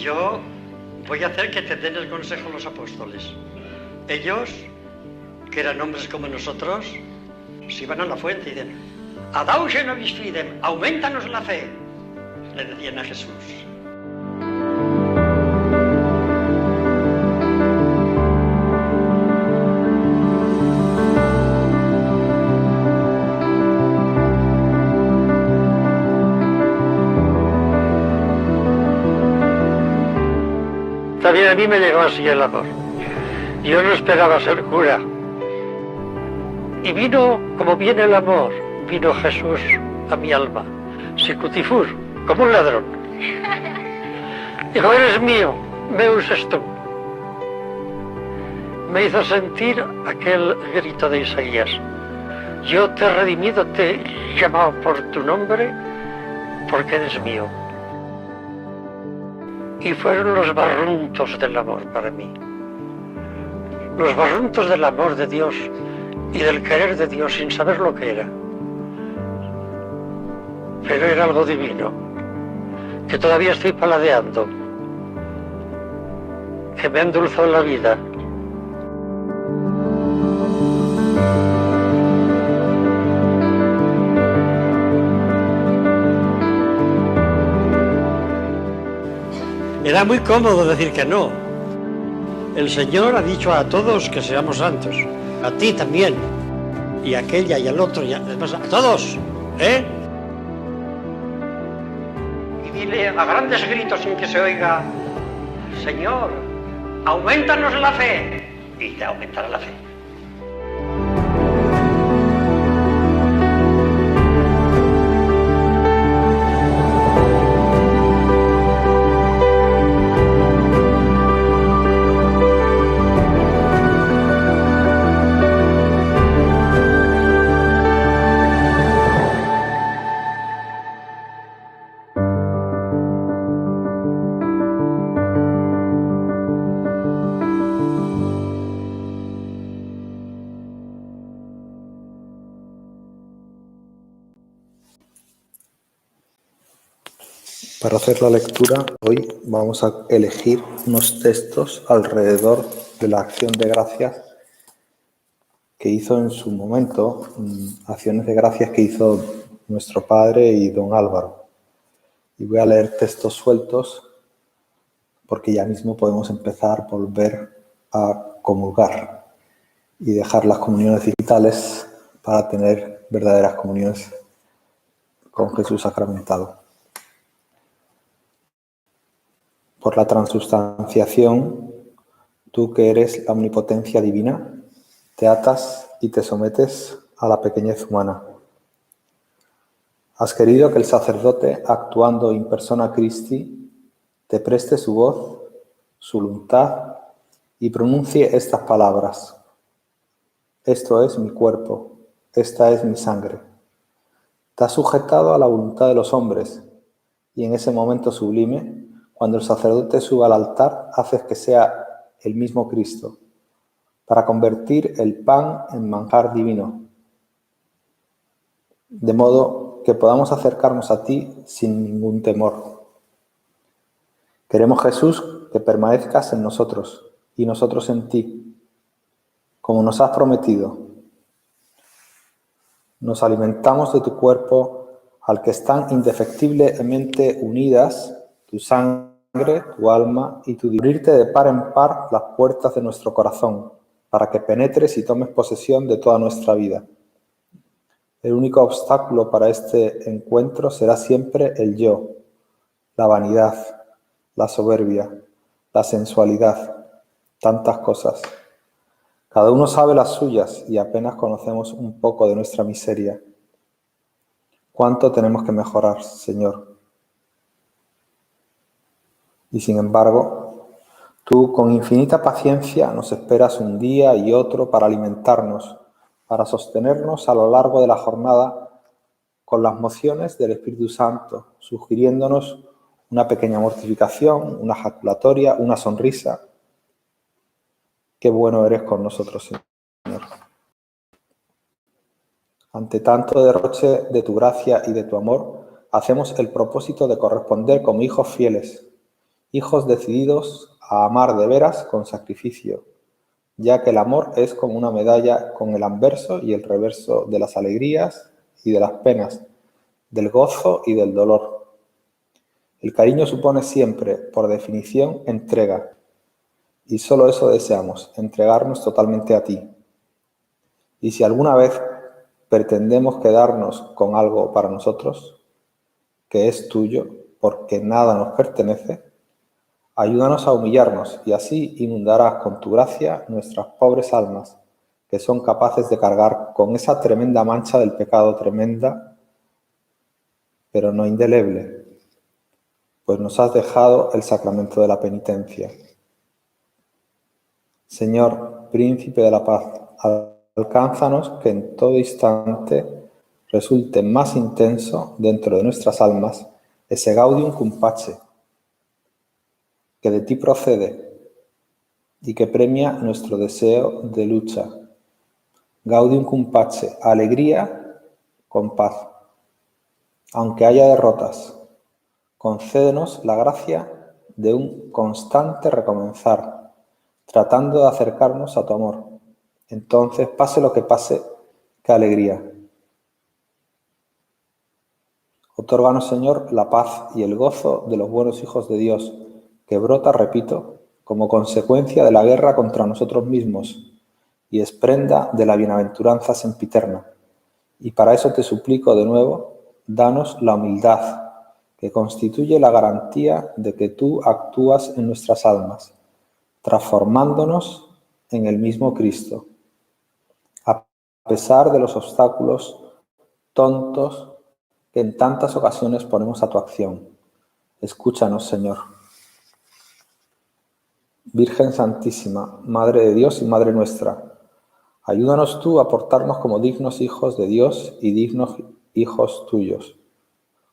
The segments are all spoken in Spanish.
yo voy a hacer que te den el consejo los apóstoles. Ellos, que eran hombres como nosotros, se iban a la fuente y dicen: Adauge nobis fidem, aumentanos la fe, le decían a Jesús. También a mí me llegó así el amor. Yo no esperaba ser cura. Y vino, como viene el amor, vino Jesús a mi alma, sicutifur, como un ladrón. Dijo: eres mío, me uses tú. Me hizo sentir aquel grito de Isaías: yo te he redimido, te he llamado por tu nombre, porque eres mío. Y fueron los barruntos del amor para mí. Los barruntos del amor de Dios y del querer de Dios sin saber lo que era. Pero era algo divino, que todavía estoy paladeando, que me ha endulzado la vida. Me da muy cómodo decir que no. El Señor ha dicho a todos que seamos santos. A ti también. Y a aquella y al otro. Y además a todos. Y dile a grandes gritos sin que se oiga: Señor, aumentanos la fe. Y te aumentará la fe. Para hacer la lectura, hoy vamos a elegir unos textos alrededor de la acción de gracias que hizo en su momento, acciones de gracias que hizo nuestro padre y don Álvaro. Y voy a leer textos sueltos porque ya mismo podemos empezar a volver a comulgar y dejar las comuniones digitales para tener verdaderas comuniones con Jesús sacramentado. Por la transubstanciación, tú que eres la omnipotencia divina, te atas y te sometes a la pequeñez humana. Has querido que el sacerdote, actuando in persona Christi, te preste su voz, su voluntad y pronuncie estas palabras: esto es mi cuerpo, esta es mi sangre. Te has sujetado a la voluntad de los hombres y en ese momento sublime, cuando el sacerdote suba al altar, haces que sea el mismo Cristo, para convertir el pan en manjar divino, de modo que podamos acercarnos a ti sin ningún temor. Queremos, Jesús, que permanezcas en nosotros y nosotros en ti, como nos has prometido. Nos alimentamos de tu cuerpo, al que están indefectiblemente unidas tu sangre, tu alma y tu divinidad. Abrirte de par en par las puertas de nuestro corazón, para que penetres y tomes posesión de toda nuestra vida. El único obstáculo para este encuentro será siempre el yo, la vanidad, la soberbia, la sensualidad, tantas cosas. Cada uno sabe las suyas y apenas conocemos un poco de nuestra miseria. ¿Cuánto tenemos que mejorar, Señor? Y sin embargo, tú con infinita paciencia nos esperas un día y otro para alimentarnos, para sostenernos a lo largo de la jornada con las mociones del Espíritu Santo, sugiriéndonos una pequeña mortificación, una jaculatoria, una sonrisa. Qué bueno eres con nosotros, Señor. Ante tanto derroche de tu gracia y de tu amor, hacemos el propósito de corresponder como hijos fieles hijos decididos a amar de veras con sacrificio, ya que el amor es como una medalla con el anverso y el reverso de las alegrías y de las penas, del gozo y del dolor. El cariño supone siempre, por definición, entrega, y solo eso deseamos, entregarnos totalmente a ti. Y si alguna vez pretendemos quedarnos con algo para nosotros, que es tuyo, porque nada nos pertenece, ayúdanos a humillarnos y así inundarás con tu gracia nuestras pobres almas, que son capaces de cargar con esa tremenda mancha del pecado tremenda, pero no indeleble, pues nos has dejado el sacramento de la penitencia. Señor, príncipe de la paz, alcánzanos que en todo instante resulte más intenso dentro de nuestras almas ese gaudium cum pace, que de ti procede y que premia nuestro deseo de lucha. Gaudium cum pace, alegría con paz. Aunque haya derrotas, concédenos la gracia de un constante recomenzar, tratando de acercarnos a tu amor. Entonces, pase lo que pase, qué alegría. Otórganos, Señor, la paz y el gozo de los buenos hijos de Dios, que brota, repito, como consecuencia de la guerra contra nosotros mismos y es prenda de la bienaventuranza sempiterna. Y para eso te suplico de nuevo, danos la humildad, que constituye la garantía de que tú actúas en nuestras almas, transformándonos en el mismo Cristo. A pesar de los obstáculos tontos que en tantas ocasiones ponemos a tu acción. Escúchanos, Señor. Virgen Santísima, Madre de Dios y Madre nuestra, ayúdanos tú a portarnos como dignos hijos de Dios y dignos hijos tuyos.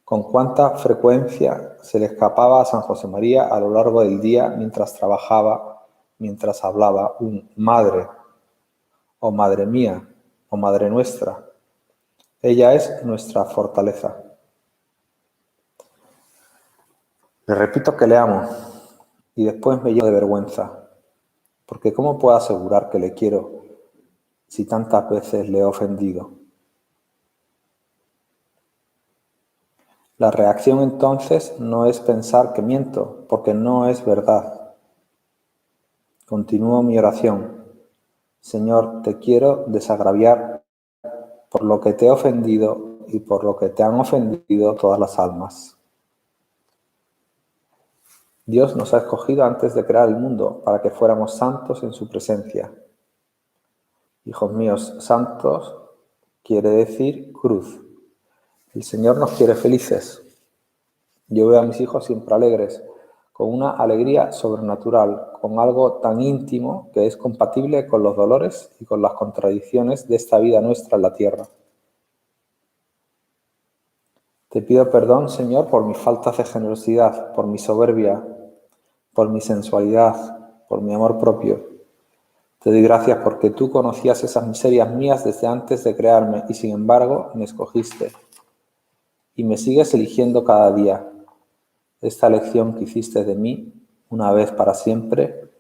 Con cuánta frecuencia se le escapaba a San José María a lo largo del día mientras trabajaba, mientras hablaba un Madre, o Madre mía, o Madre nuestra. Ella es nuestra fortaleza. Le repito que le amo y después me lleno de vergüenza, porque ¿cómo puedo asegurar que le quiero si tantas veces le he ofendido? La reacción entonces no es pensar que miento, porque no es verdad. Continúo mi oración. Señor, te quiero desagraviar por lo que te he ofendido y por lo que te han ofendido todas las almas. Dios nos ha escogido antes de crear el mundo para que fuéramos santos en su presencia. Hijos míos, santos quiere decir cruz. El Señor nos quiere felices. Yo veo a mis hijos siempre alegres, con una alegría sobrenatural, con algo tan íntimo que es compatible con los dolores y con las contradicciones de esta vida nuestra en la tierra. Te pido perdón, Señor, por mis faltas de generosidad, por mi soberbia, por mi sensualidad, por mi amor propio. Te doy gracias porque tú conocías esas miserias mías desde antes de crearme y sin embargo me escogiste y me sigues eligiendo cada día. Esta elección que hiciste de mí, una vez para siempre,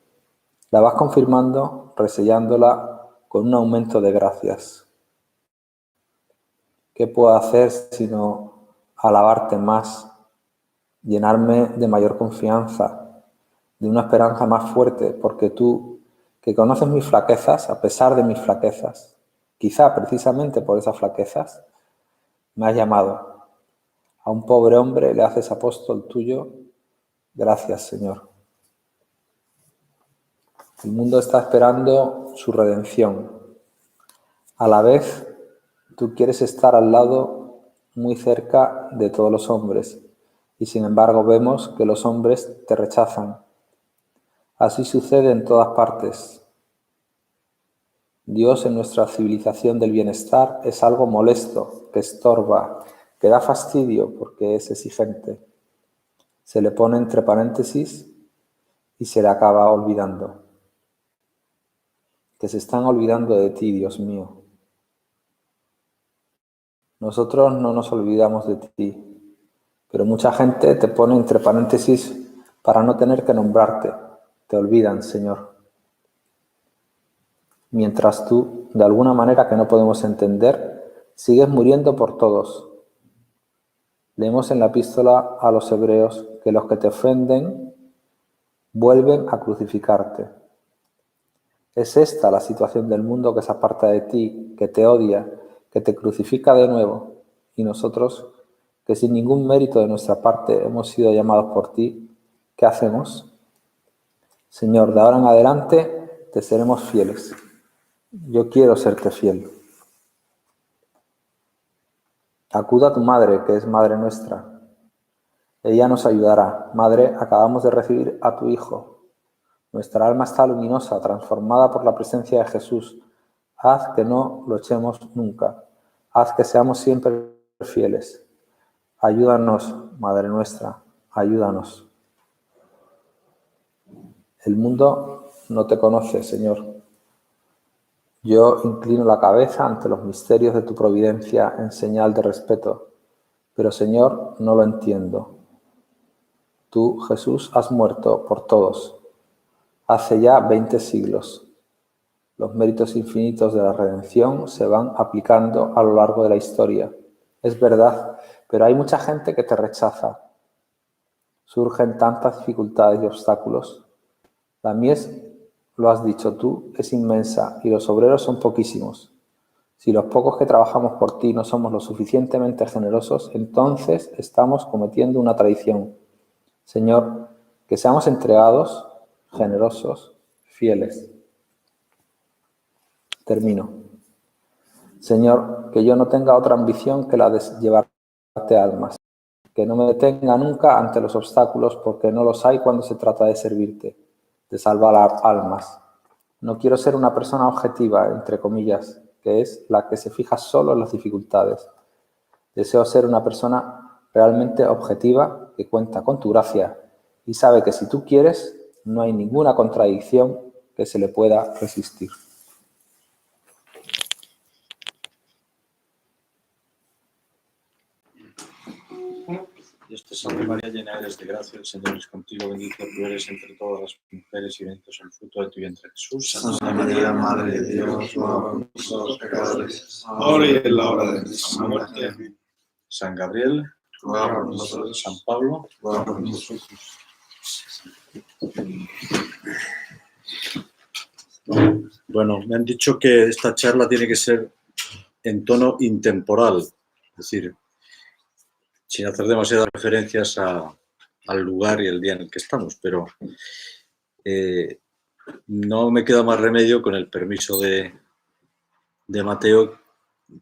la vas confirmando, resellándola con un aumento de gracias. ¿Qué puedo hacer sino alabarte más, llenarme de mayor confianza, de una esperanza más fuerte, porque tú, que conoces mis flaquezas, a pesar de mis flaquezas, quizá precisamente por esas flaquezas, me has llamado. A un pobre hombre le haces apóstol tuyo. Gracias, Señor. El mundo está esperando su redención. A la vez, tú quieres estar al lado, muy cerca de todos los hombres, y sin embargo vemos que los hombres te rechazan. Así sucede en todas partes. Dios en nuestra civilización del bienestar es algo molesto, que estorba, que da fastidio porque es exigente. Se le pone entre paréntesis y se le acaba olvidando. Que se están olvidando de ti, Dios mío. Nosotros no nos olvidamos de ti, pero mucha gente te pone entre paréntesis para no tener que nombrarte. Te olvidan, Señor. Mientras tú, de alguna manera que no podemos entender, sigues muriendo por todos. Leemos en la epístola a los hebreos que los que te ofenden vuelven a crucificarte. Es esta la situación del mundo que se aparta de ti, que te odia, que te crucifica de nuevo, y nosotros, que sin ningún mérito de nuestra parte hemos sido llamados por ti, ¿qué hacemos? Señor, de ahora en adelante te seremos fieles. Yo quiero serte fiel. Acuda a tu madre, que es madre nuestra. Ella nos ayudará. Madre, acabamos de recibir a tu Hijo. Nuestra alma está luminosa, transformada por la presencia de Jesús. Haz que no lo echemos nunca. Haz que seamos siempre fieles. Ayúdanos, Madre nuestra, ayúdanos. El mundo no te conoce, Señor. Yo inclino la cabeza ante los misterios de tu providencia en señal de respeto, pero, Señor, no lo entiendo. Tú, Jesús, has muerto por todos. Hace ya 20 siglos. Los méritos infinitos de la redención se van aplicando a lo largo de la historia. Es verdad, pero hay mucha gente que te rechaza. Surgen tantas dificultades y obstáculos. La mies, lo has dicho tú, es inmensa y los obreros son poquísimos. Si los pocos que trabajamos por ti no somos lo suficientemente generosos, entonces estamos cometiendo una traición. Señor, que seamos entregados, generosos, fieles. Termino. Señor, que yo no tenga otra ambición que la de llevarte almas. Que no me detenga nunca ante los obstáculos, porque no los hay cuando se trata de servirte, de salvar almas. No quiero ser una persona objetiva, entre comillas, que es la que se fija solo en las dificultades. Deseo ser una persona realmente objetiva, que cuenta con tu gracia y sabe que si tú quieres, no hay ninguna contradicción que se le pueda resistir. Dios te salve María, llena eres de gracia, el Señor es contigo, bendita tú eres entre todas las mujeres y bendito es el fruto de tu vientre Jesús. Santa María, Madre de Dios, ruega por nosotros pecadores, ahora y en la hora de nuestra muerte. Amén. San Gabriel, ruega por nosotros. San Pablo, ruega por nosotros. Bueno, me han dicho que esta charla tiene que ser en tono intemporal, es decir, sin hacer demasiadas referencias al lugar y el día en el que estamos, pero no me queda más remedio, con el permiso de Mateo,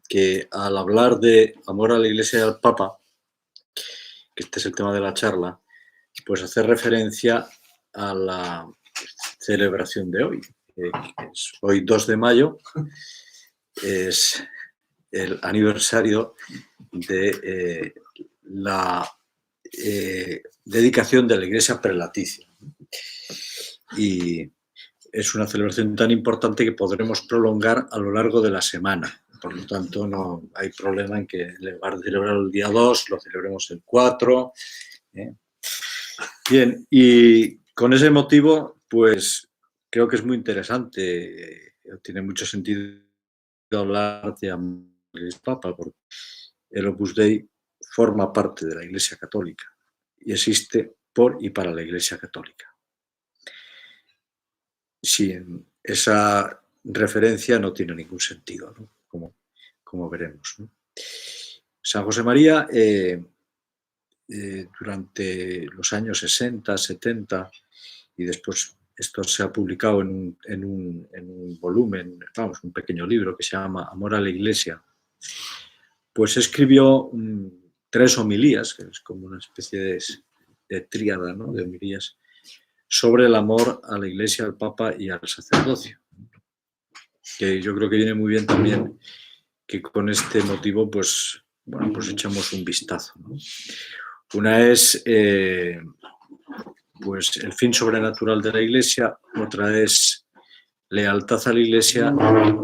que al hablar de amor a la Iglesia y al Papa, que este es el tema de la charla, pues hacer referencia a la celebración de hoy. Es hoy 2 de mayo, es el aniversario de la dedicación de la Iglesia prelaticia. Y es una celebración tan importante que podremos prolongar a lo largo de la semana. Por lo tanto, no hay problema en que en lugar de celebrarlo el día 2, lo celebremos el 4. Bien, y con ese motivo, pues creo que es muy interesante, tiene mucho sentido hablar de amor al Papa, porque el Opus Dei forma parte de la Iglesia Católica y existe por y para la Iglesia Católica. Sin esa referencia no tiene ningún sentido, ¿no? Como veremos, ¿no? San José María, durante los años 60, 70, y después esto se ha publicado en un volumen, vamos, un pequeño libro que se llama Amor a la Iglesia, pues escribió 3 homilías, que es como una especie de tríada, ¿no?, de homilías, sobre el amor a la Iglesia, al Papa y al sacerdocio, que yo creo que viene muy bien también que con este motivo, pues, bueno, pues echamos un vistazo, ¿no? Una es pues el fin sobrenatural de la Iglesia, otra es lealtad a la Iglesia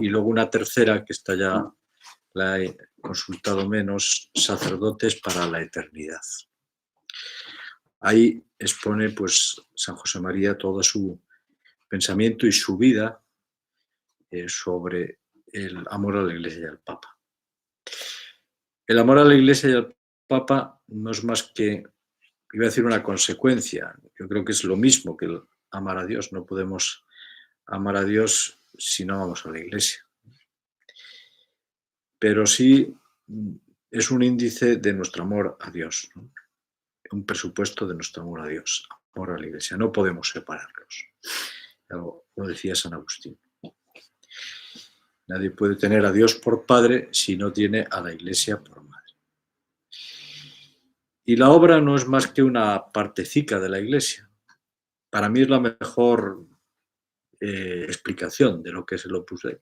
y luego una tercera, que esta ya la he consultado menos, sacerdotes para la eternidad. Hay expone pues San José María todo su pensamiento y su vida sobre el amor a la Iglesia y al Papa. El amor a la Iglesia y al Papa no es más que, iba a decir, una consecuencia. Yo creo que es lo mismo que el amar a Dios. No podemos amar a Dios si no amamos a la Iglesia. Pero sí es un índice de nuestro amor a Dios, ¿no? Un presupuesto de nuestro amor a Dios, amor a la Iglesia. No podemos separarlos. Lo decía San Agustín. Nadie puede tener a Dios por padre si no tiene a la Iglesia por madre. Y la obra no es más que una partecica de la Iglesia. Para mí es la mejor explicación de lo que es el Opus Dei.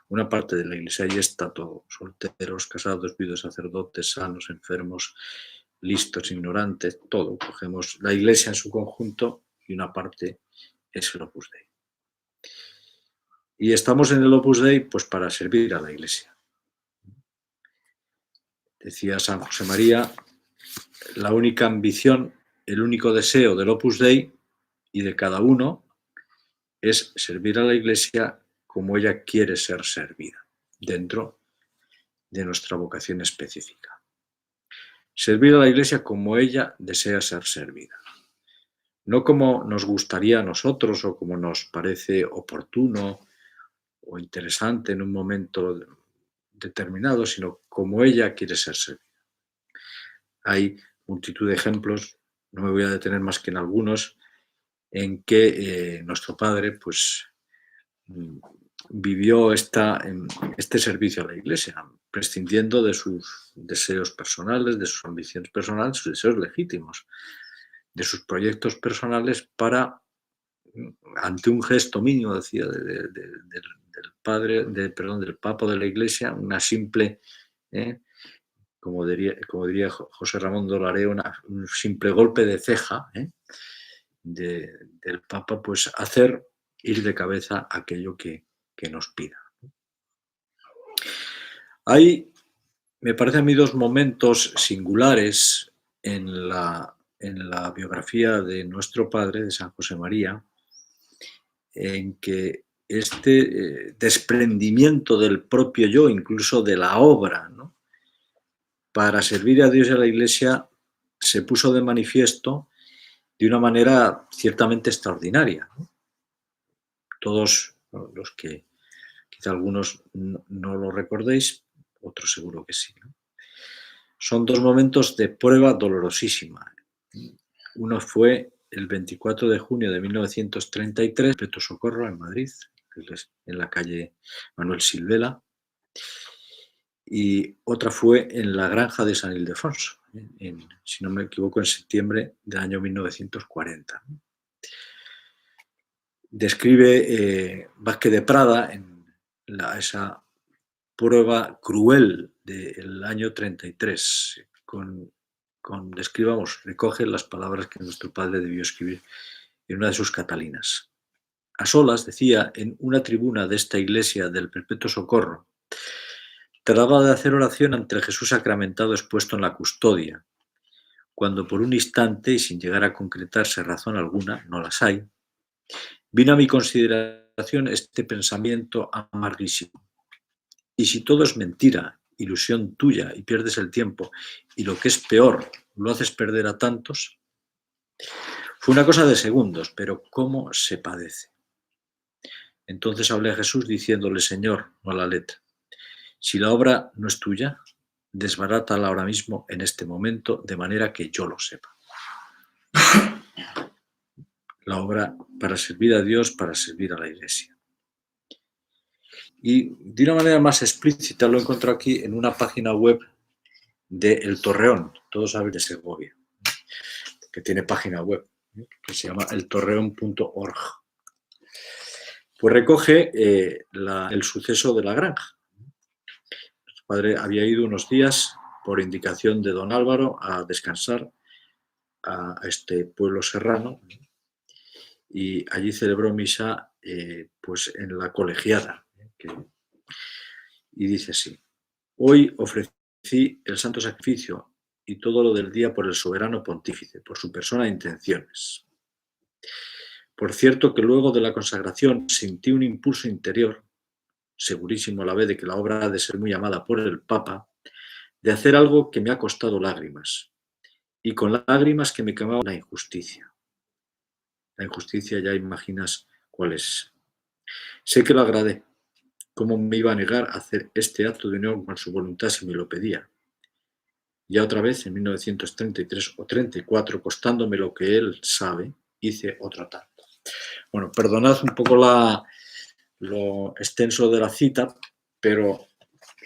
Una parte de la Iglesia, ahí está todo: solteros, casados, viudos, sacerdotes, sanos, enfermos, listos, ignorantes, todo. Cogemos la Iglesia en su conjunto y una parte es el Opus Dei. Y estamos en el Opus Dei pues para servir a la Iglesia. Decía San José María, la única ambición, el único deseo del Opus Dei y de cada uno es servir a la Iglesia como ella quiere ser servida, dentro de nuestra vocación específica. Servir a la Iglesia como ella desea ser servida. No como nos gustaría a nosotros o como nos parece oportuno o interesante en un momento determinado, sino como ella quiere ser servida. Hay multitud de ejemplos, no me voy a detener más que en algunos, en que nuestro Padre pues vivió este servicio a la Iglesia, prescindiendo de sus deseos personales, de sus ambiciones personales, sus deseos legítimos, de sus proyectos personales para, ante un gesto mínimo, decía, del Papa de la Iglesia, una simple, como diría José Ramón de Olareo, un simple golpe de ceja del Papa, pues hacer ir de cabeza aquello que nos pida. Hay, me parece a mí, dos momentos singulares en la biografía de nuestro Padre, de San José María, en que este desprendimiento del propio yo, incluso de la obra, ¿no?, para servir a Dios y a la Iglesia, se puso de manifiesto de una manera ciertamente extraordinaria, ¿no? Todos los que, quizá algunos no lo recordéis, otros seguro que sí, ¿no? Son dos momentos de prueba dolorosísima. Uno fue el 24 de junio de 1933, Perpetuo Socorro, en Madrid, en la calle Manuel Silvela, y otra fue en la granja de San Ildefonso, si no me equivoco, en septiembre del año 1940. Describe Vázquez de Prada en esa prueba cruel del año 33, recoge las palabras que nuestro Padre debió escribir en una de sus catalinas. A solas, decía, en una tribuna de esta iglesia del Perpetuo Socorro, trataba de hacer oración ante el Jesús sacramentado expuesto en la custodia, cuando por un instante, y sin llegar a concretarse razón alguna, no las hay, vino a mi consideración este pensamiento amarguísimo. Y si todo es mentira, ilusión tuya, y pierdes el tiempo, y lo que es peor, lo haces perder a tantos, fue una cosa de segundos, pero ¿cómo se padece? Entonces hablé a Jesús diciéndole: Señor, no a la letra, si la obra no es tuya, desbarátala ahora mismo en este momento, de manera que yo lo sepa. La obra para servir a Dios, para servir a la Iglesia. Y de una manera más explícita lo he encontrado aquí en una página web de El Torreón, todos saben, de Segovia, que tiene página web, que se llama eltorreón.org. Pues recoge el suceso de la granja. Nuestro padre había ido unos días, por indicación de don Álvaro, a descansar a este pueblo serrano, y allí celebró misa pues en la colegiada. Y dice así: hoy ofrecí el santo sacrificio y todo lo del día por el soberano pontífice, por su persona e intenciones. Por cierto que luego de la consagración sentí un impulso interior, segurísimo a la vez de que la obra ha de ser muy amada por el Papa, de hacer algo que me ha costado lágrimas, y con lágrimas que me quemaba la injusticia. La injusticia ya imaginas cuál es. Sé que lo agradé. ¿Cómo me iba a negar a hacer este acto de unión con su voluntad si me lo pedía? Ya otra vez, en 1933 o 34, costándome lo que él sabe, hice otro tanto. Bueno, perdonad un poco lo extenso de la cita, pero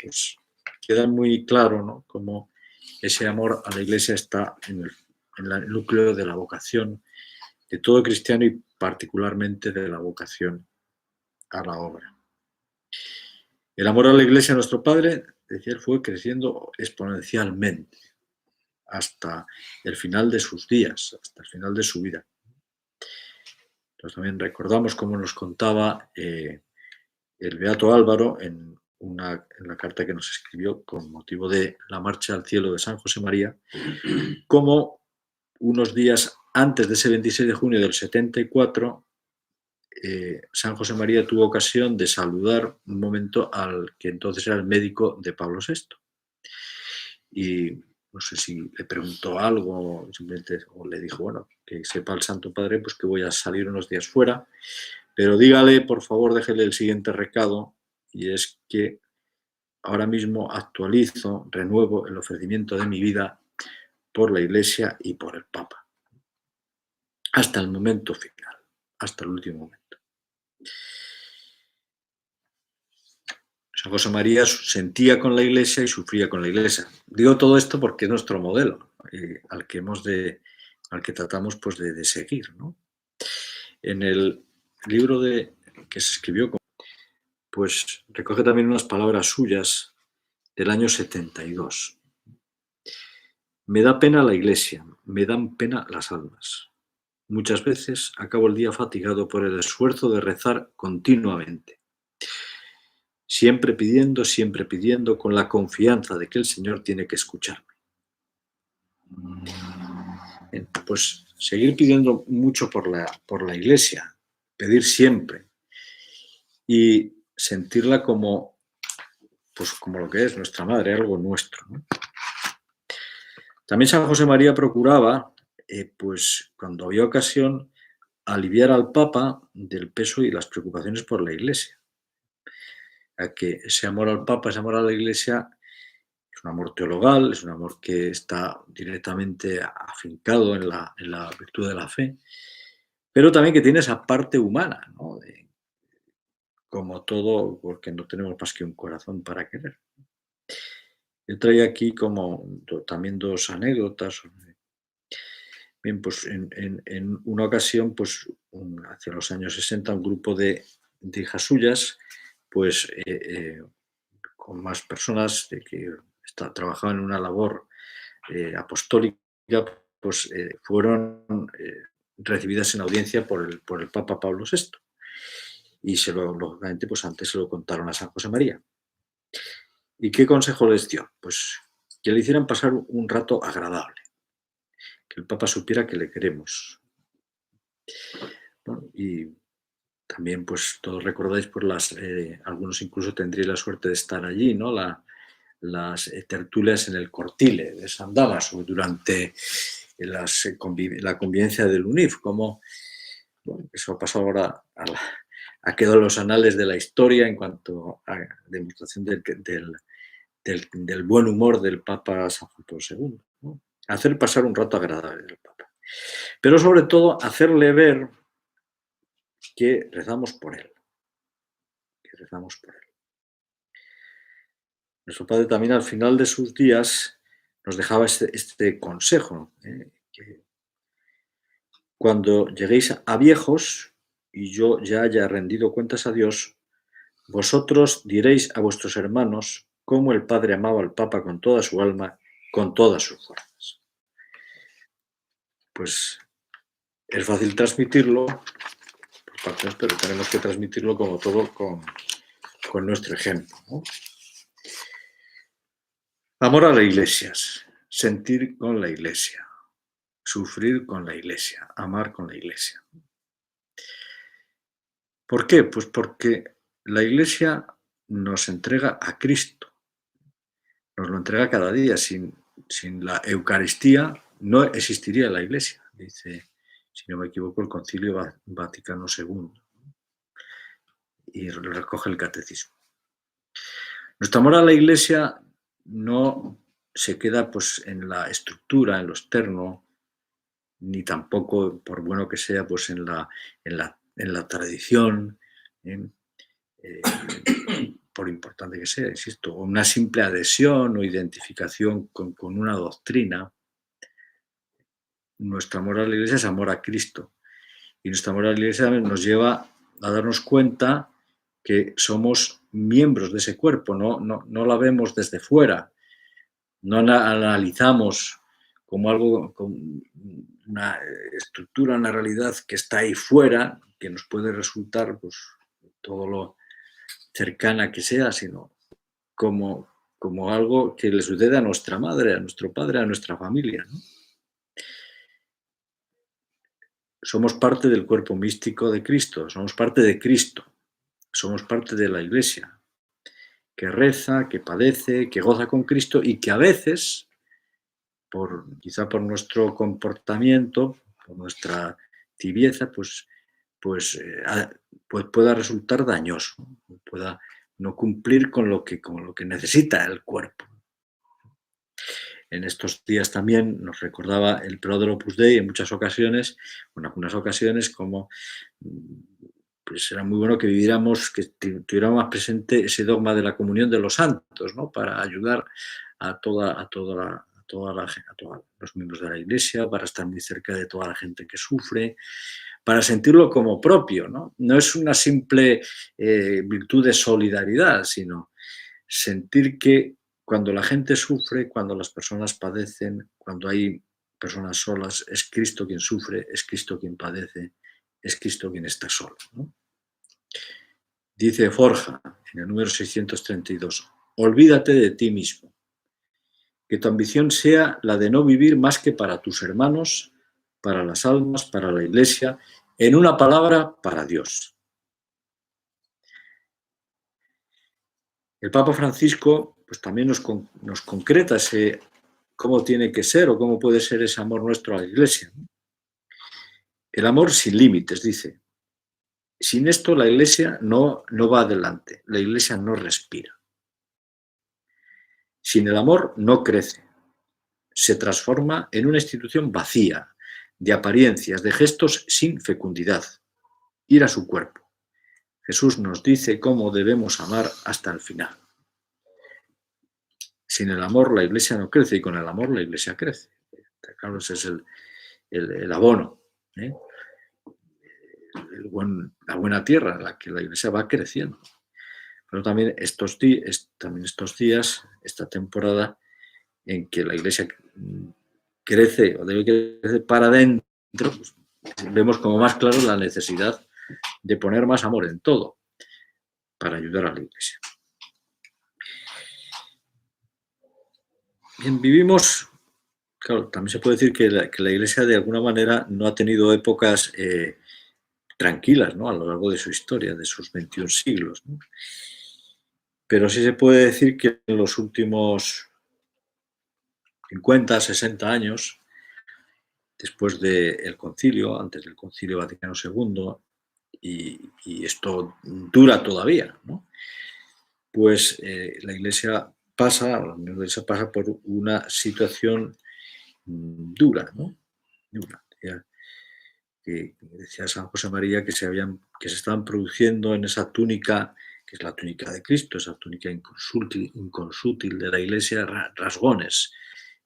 pues, queda muy claro, ¿no?, cómo ese amor a la Iglesia está en el núcleo de la vocación de todo cristiano y particularmente de la vocación a la obra. El amor a la Iglesia, nuestro Padre, decía él, fue creciendo exponencialmente hasta el final de sus días, hasta el final de su vida. Entonces también recordamos cómo nos contaba el beato Álvaro en la carta que nos escribió con motivo de la marcha al cielo de San José María, cómo unos días antes de ese 26 de junio del 74, San José María tuvo ocasión de saludar un momento al que entonces era el médico de Pablo VI. Y no sé si le preguntó algo, simplemente, o le dijo, bueno, que sepa el Santo Padre, pues que voy a salir unos días fuera, pero dígale, por favor, déjele el siguiente recado, y es que ahora mismo actualizo, renuevo el ofrecimiento de mi vida por la Iglesia y por el Papa, hasta el momento final, hasta el último momento. San José María sentía con la Iglesia y sufría con la Iglesia. Digo todo esto porque es nuestro modelo, al que tratamos pues de seguir, ¿no? En el libro que se escribió, pues recoge también unas palabras suyas del año 72. Me da pena la Iglesia, me dan pena las almas. Muchas veces acabo el día fatigado por el esfuerzo de rezar continuamente. Siempre pidiendo, con la confianza de que el Señor tiene que escucharme. Pues seguir pidiendo mucho por la Iglesia, pedir siempre y sentirla como lo que es nuestra madre, algo nuestro, ¿no? También San José María procuraba, pues cuando había ocasión, aliviar al Papa del peso y las preocupaciones por la Iglesia. A que ese amor al Papa, ese amor a la Iglesia, es un amor teologal, es un amor que está directamente afincado en la virtud de la fe, pero también que tiene esa parte humana, ¿no? Como todo, porque no tenemos más que un corazón para querer. Yo traía aquí también dos anécdotas. Bien, pues en una ocasión, pues hacia los años 60, un grupo de hijas suyas, pues con más personas que trabajaban en una labor apostólica, pues fueron recibidas en audiencia por el Papa Pablo VI. Y lógicamente, pues antes se lo contaron a San José María. ¿Y qué consejo les dio? Pues que le hicieran pasar un rato agradable, que el Papa supiera que le queremos. Bueno, y también, pues todos recordáis, pues algunos incluso tendréis la suerte de estar allí, ¿no? Las tertulias en el Cortile de San Dámaso durante la convivencia del UNIF, como bueno, eso ha pasado ahora ha quedado en los anales de la historia en cuanto a demostración del buen humor del Papa San Juan Pablo II, ¿no? Hacer pasar un rato agradable del Papa, pero sobre todo hacerle ver que rezamos por él, Nuestro Padre también al final de sus días nos dejaba este consejo, que cuando lleguéis a viejos y yo ya haya rendido cuentas a Dios, vosotros diréis a vuestros hermanos cómo el Padre amaba al Papa con toda su alma, con todas sus fuerzas. Pues es fácil transmitirlo, pero tenemos que transmitirlo como todo con nuestro ejemplo, ¿no? Amor a la Iglesia. sentir con la Iglesia, sufrir con la Iglesia, amar con la Iglesia. ¿Por qué? Pues porque la Iglesia nos entrega a Cristo, nos lo entrega cada día. Sin la Eucaristía no existiría la Iglesia, dice, si no me equivoco, el Concilio Vaticano II, y lo recoge el Catecismo. Nuestro amor a la Iglesia no se queda pues en la estructura, en lo externo, ni tampoco, por bueno que sea, pues en la tradición, por importante que sea, insisto, una simple adhesión o identificación con una doctrina. Nuestro amor a la Iglesia es amor a Cristo, y nuestro amor a la Iglesia nos lleva a darnos cuenta que somos miembros de ese cuerpo, no la vemos desde fuera, no la analizamos como algo, como una estructura, una realidad que está ahí fuera, que nos puede resultar pues, todo lo cercana que sea, sino como algo que le sucede a nuestra madre, a nuestro padre, a nuestra familia, ¿no? Somos parte del cuerpo místico de Cristo, somos parte de Cristo, somos parte de la Iglesia, que reza, que padece, que goza con Cristo y que a veces, quizá por nuestro comportamiento, por nuestra tibieza, pues pueda resultar dañoso, pueda no cumplir con lo que necesita el cuerpo. En estos días también nos recordaba el prelado del Opus Dei en muchas ocasiones, en algunas ocasiones, como pues era muy bueno que viviéramos, que tuviéramos más presente ese dogma de la comunión de los santos, ¿no? Para ayudar a todos los miembros de la Iglesia, para estar muy cerca de toda la gente que sufre, para sentirlo como propio, ¿no? No es una simple virtud de solidaridad, sino sentir que cuando la gente sufre, cuando las personas padecen, cuando hay personas solas, es Cristo quien sufre, es Cristo quien padece, es Cristo quien está solo, ¿no? Dice Forja, en el número 632, olvídate de ti mismo, que tu ambición sea la de no vivir más que para tus hermanos, para las almas, para la Iglesia, en una palabra, para Dios. El Papa Francisco pues también nos concreta cómo tiene que ser o cómo puede ser ese amor nuestro a la Iglesia. El amor sin límites, dice. Sin esto la Iglesia no va adelante, la Iglesia no respira. Sin el amor no crece, se transforma en una institución vacía, de apariencias, de gestos sin fecundidad. Ir a su cuerpo. Jesús nos dice cómo debemos amar hasta el final. Sin el amor la Iglesia no crece y con el amor la Iglesia crece. Claro, ese es el abono, ¿eh? La buena tierra en la que la Iglesia va creciendo. Pero también estos días, esta temporada en que la Iglesia crece o debe crecer para adentro, pues, vemos como más claro la necesidad de poner más amor en todo para ayudar a la Iglesia. Bien, vivimos, claro, también se puede decir que la Iglesia de alguna manera no ha tenido épocas tranquilas, ¿no? A lo largo de su historia, de sus 21 siglos, ¿no? Pero sí se puede decir que en los últimos 50, 60 años, después del concilio, antes del Concilio Vaticano II, y esto dura todavía, ¿no? Pues la Iglesia pasa por una situación dura, ¿no? Dura. Que decía San José María que se estaban produciendo en esa túnica, que es la túnica de Cristo, esa túnica inconsútil de la Iglesia, rasgones.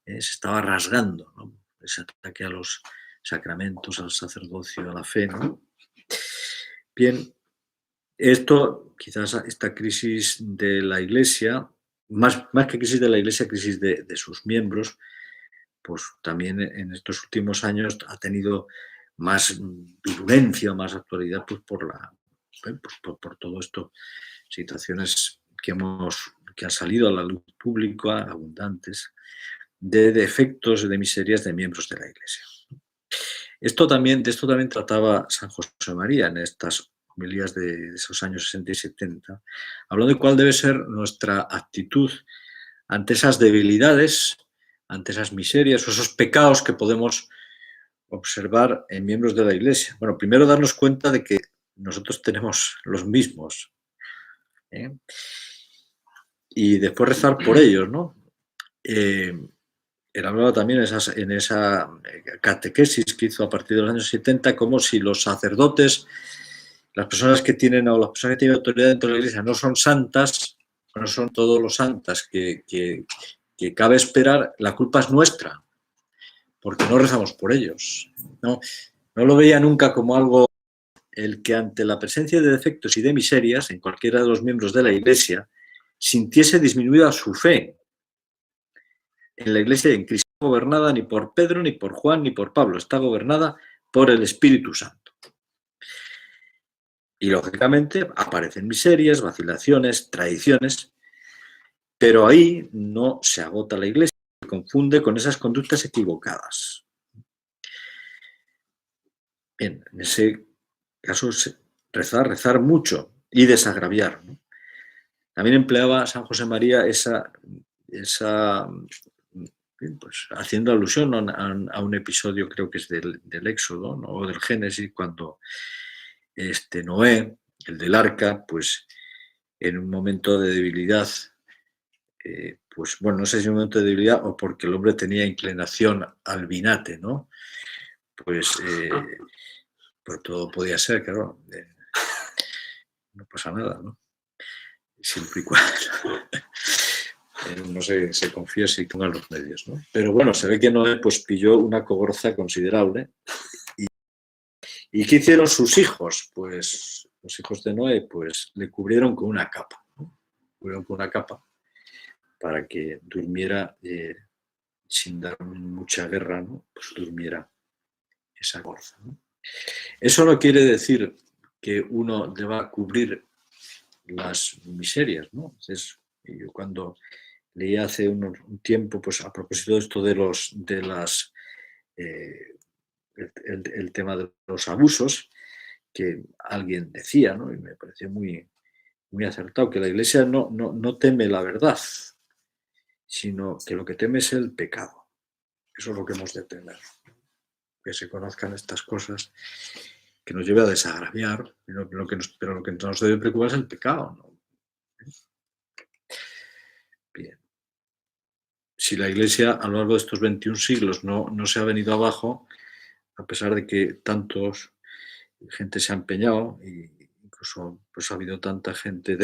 Se estaba rasgando, ¿no? Ese ataque a los sacramentos, al sacerdocio, a la fe, ¿no? Bien, quizás esta crisis de la Iglesia, más que crisis de la Iglesia, crisis de sus miembros, pues también en estos últimos años ha tenido más virulencia, más actualidad, pues por todo esto, situaciones que han salido a la luz pública, abundantes, de defectos, de miserias de miembros de la Iglesia. De esto también trataba San José María en estas homilías de esos años 60 y 70, hablando de cuál debe ser nuestra actitud ante esas debilidades, ante esas miserias o esos pecados que podemos observar en miembros de la Iglesia. Bueno, primero darnos cuenta de que nosotros tenemos los mismos, ¿eh? Y después rezar por ellos, ¿no? Él hablaba también en esa catequesis que hizo a partir de los años 70, como si los sacerdotes, las personas que tienen autoridad dentro de la Iglesia no son santas, no son todos los santas que cabe esperar, la culpa es nuestra, porque no rezamos por ellos. No lo veía nunca como algo el que ante la presencia de defectos y de miserias en cualquiera de los miembros de la Iglesia sintiese disminuida su fe en la Iglesia y en Cristo. No está gobernada ni por Pedro, ni por Juan, ni por Pablo, está gobernada por el Espíritu Santo. Y lógicamente aparecen miserias, vacilaciones, traiciones, pero ahí no se agota la Iglesia, se confunde con esas conductas equivocadas. Bien, en ese caso rezar mucho y desagraviar, ¿no? También empleaba San José María esa pues, haciendo alusión a un episodio, creo que es del Éxodo, ¿no? O del Génesis, cuando Noé, el del arca, pues en un momento de debilidad, pues bueno, no sé si en un momento de debilidad o porque el hombre tenía inclinación al vinate, ¿no? Pues todo podía ser, claro, no pasa nada, ¿no? Siempre y cuando no se confiese y ponga los medios, ¿no? Pero bueno, se ve que Noé pues pilló una cogorza considerable. ¿Y qué hicieron sus hijos? Pues los hijos de Noé pues le cubrieron con una capa, ¿no? Cubrieron con una capa para que durmiera sin dar mucha guerra, ¿no? Pues durmiera esa cogorza, ¿no? Eso no quiere decir que uno deba cubrir las miserias, ¿no? Yo cuando leí hace un tiempo, pues a propósito de esto el tema de los abusos, que alguien decía, ¿no? Y me pareció muy, muy acertado, que la Iglesia no teme la verdad, sino que lo que teme es el pecado. Eso es lo que hemos de temer, que se conozcan estas cosas, que nos lleve a desagraviar, pero lo que nos debe preocupar es el pecado, ¿no? Bien. Si la Iglesia a lo largo de estos 21 siglos no se ha venido abajo, a pesar de que gente se ha empeñado, e incluso pues ha habido tanta gente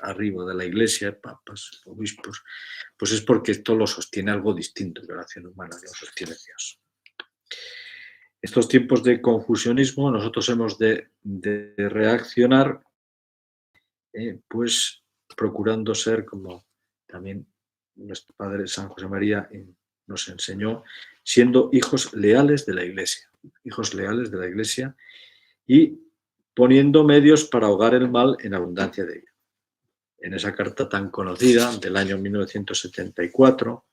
arriba de la Iglesia, papas, obispos, pues es porque esto lo sostiene algo distinto que la acción humana, lo sostiene Dios. Estos tiempos de confusionismo nosotros hemos de reaccionar pues procurando ser, como también nuestro Padre San José María nos enseñó, siendo hijos leales de la Iglesia, y poniendo medios para ahogar el mal en abundancia de ello. En esa carta tan conocida del año 1974,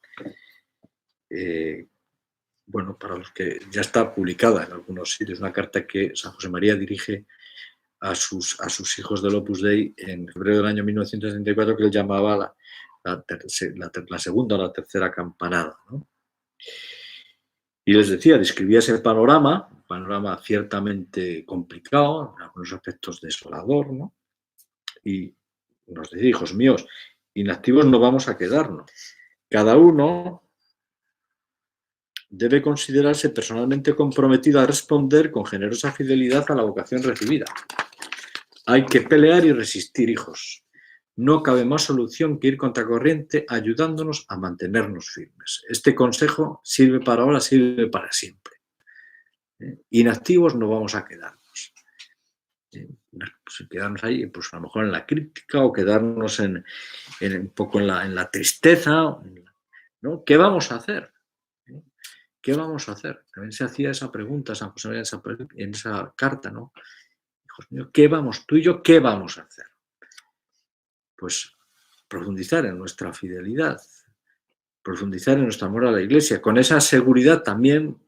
bueno, para los que ya está publicada en algunos sitios, una carta que San José María dirige a sus hijos del Opus Dei en febrero del año 1974, que él llamaba la segunda o la tercera campanada, ¿no? Y les decía, describía ese panorama, un panorama ciertamente complicado, en algunos aspectos desolador, ¿no? Y nos decía, hijos míos, inactivos no vamos a quedarnos. Cada uno debe considerarse personalmente comprometido a responder con generosa fidelidad a la vocación recibida. Hay que pelear y resistir, hijos. No cabe más solución que ir contracorriente ayudándonos a mantenernos firmes. Este consejo sirve para ahora, sirve para siempre. Inactivos no vamos a quedarnos. Pues quedarnos ahí, pues a lo mejor en la crítica o quedarnos un poco en la tristeza, ¿no? ¿Qué vamos a hacer? ¿Qué vamos a hacer? También se hacía esa pregunta San José María en esa carta, ¿no? Hijos míos, tú y yo, ¿qué vamos a hacer? Pues profundizar en nuestra fidelidad, profundizar en nuestro amor a la Iglesia, con esa seguridad también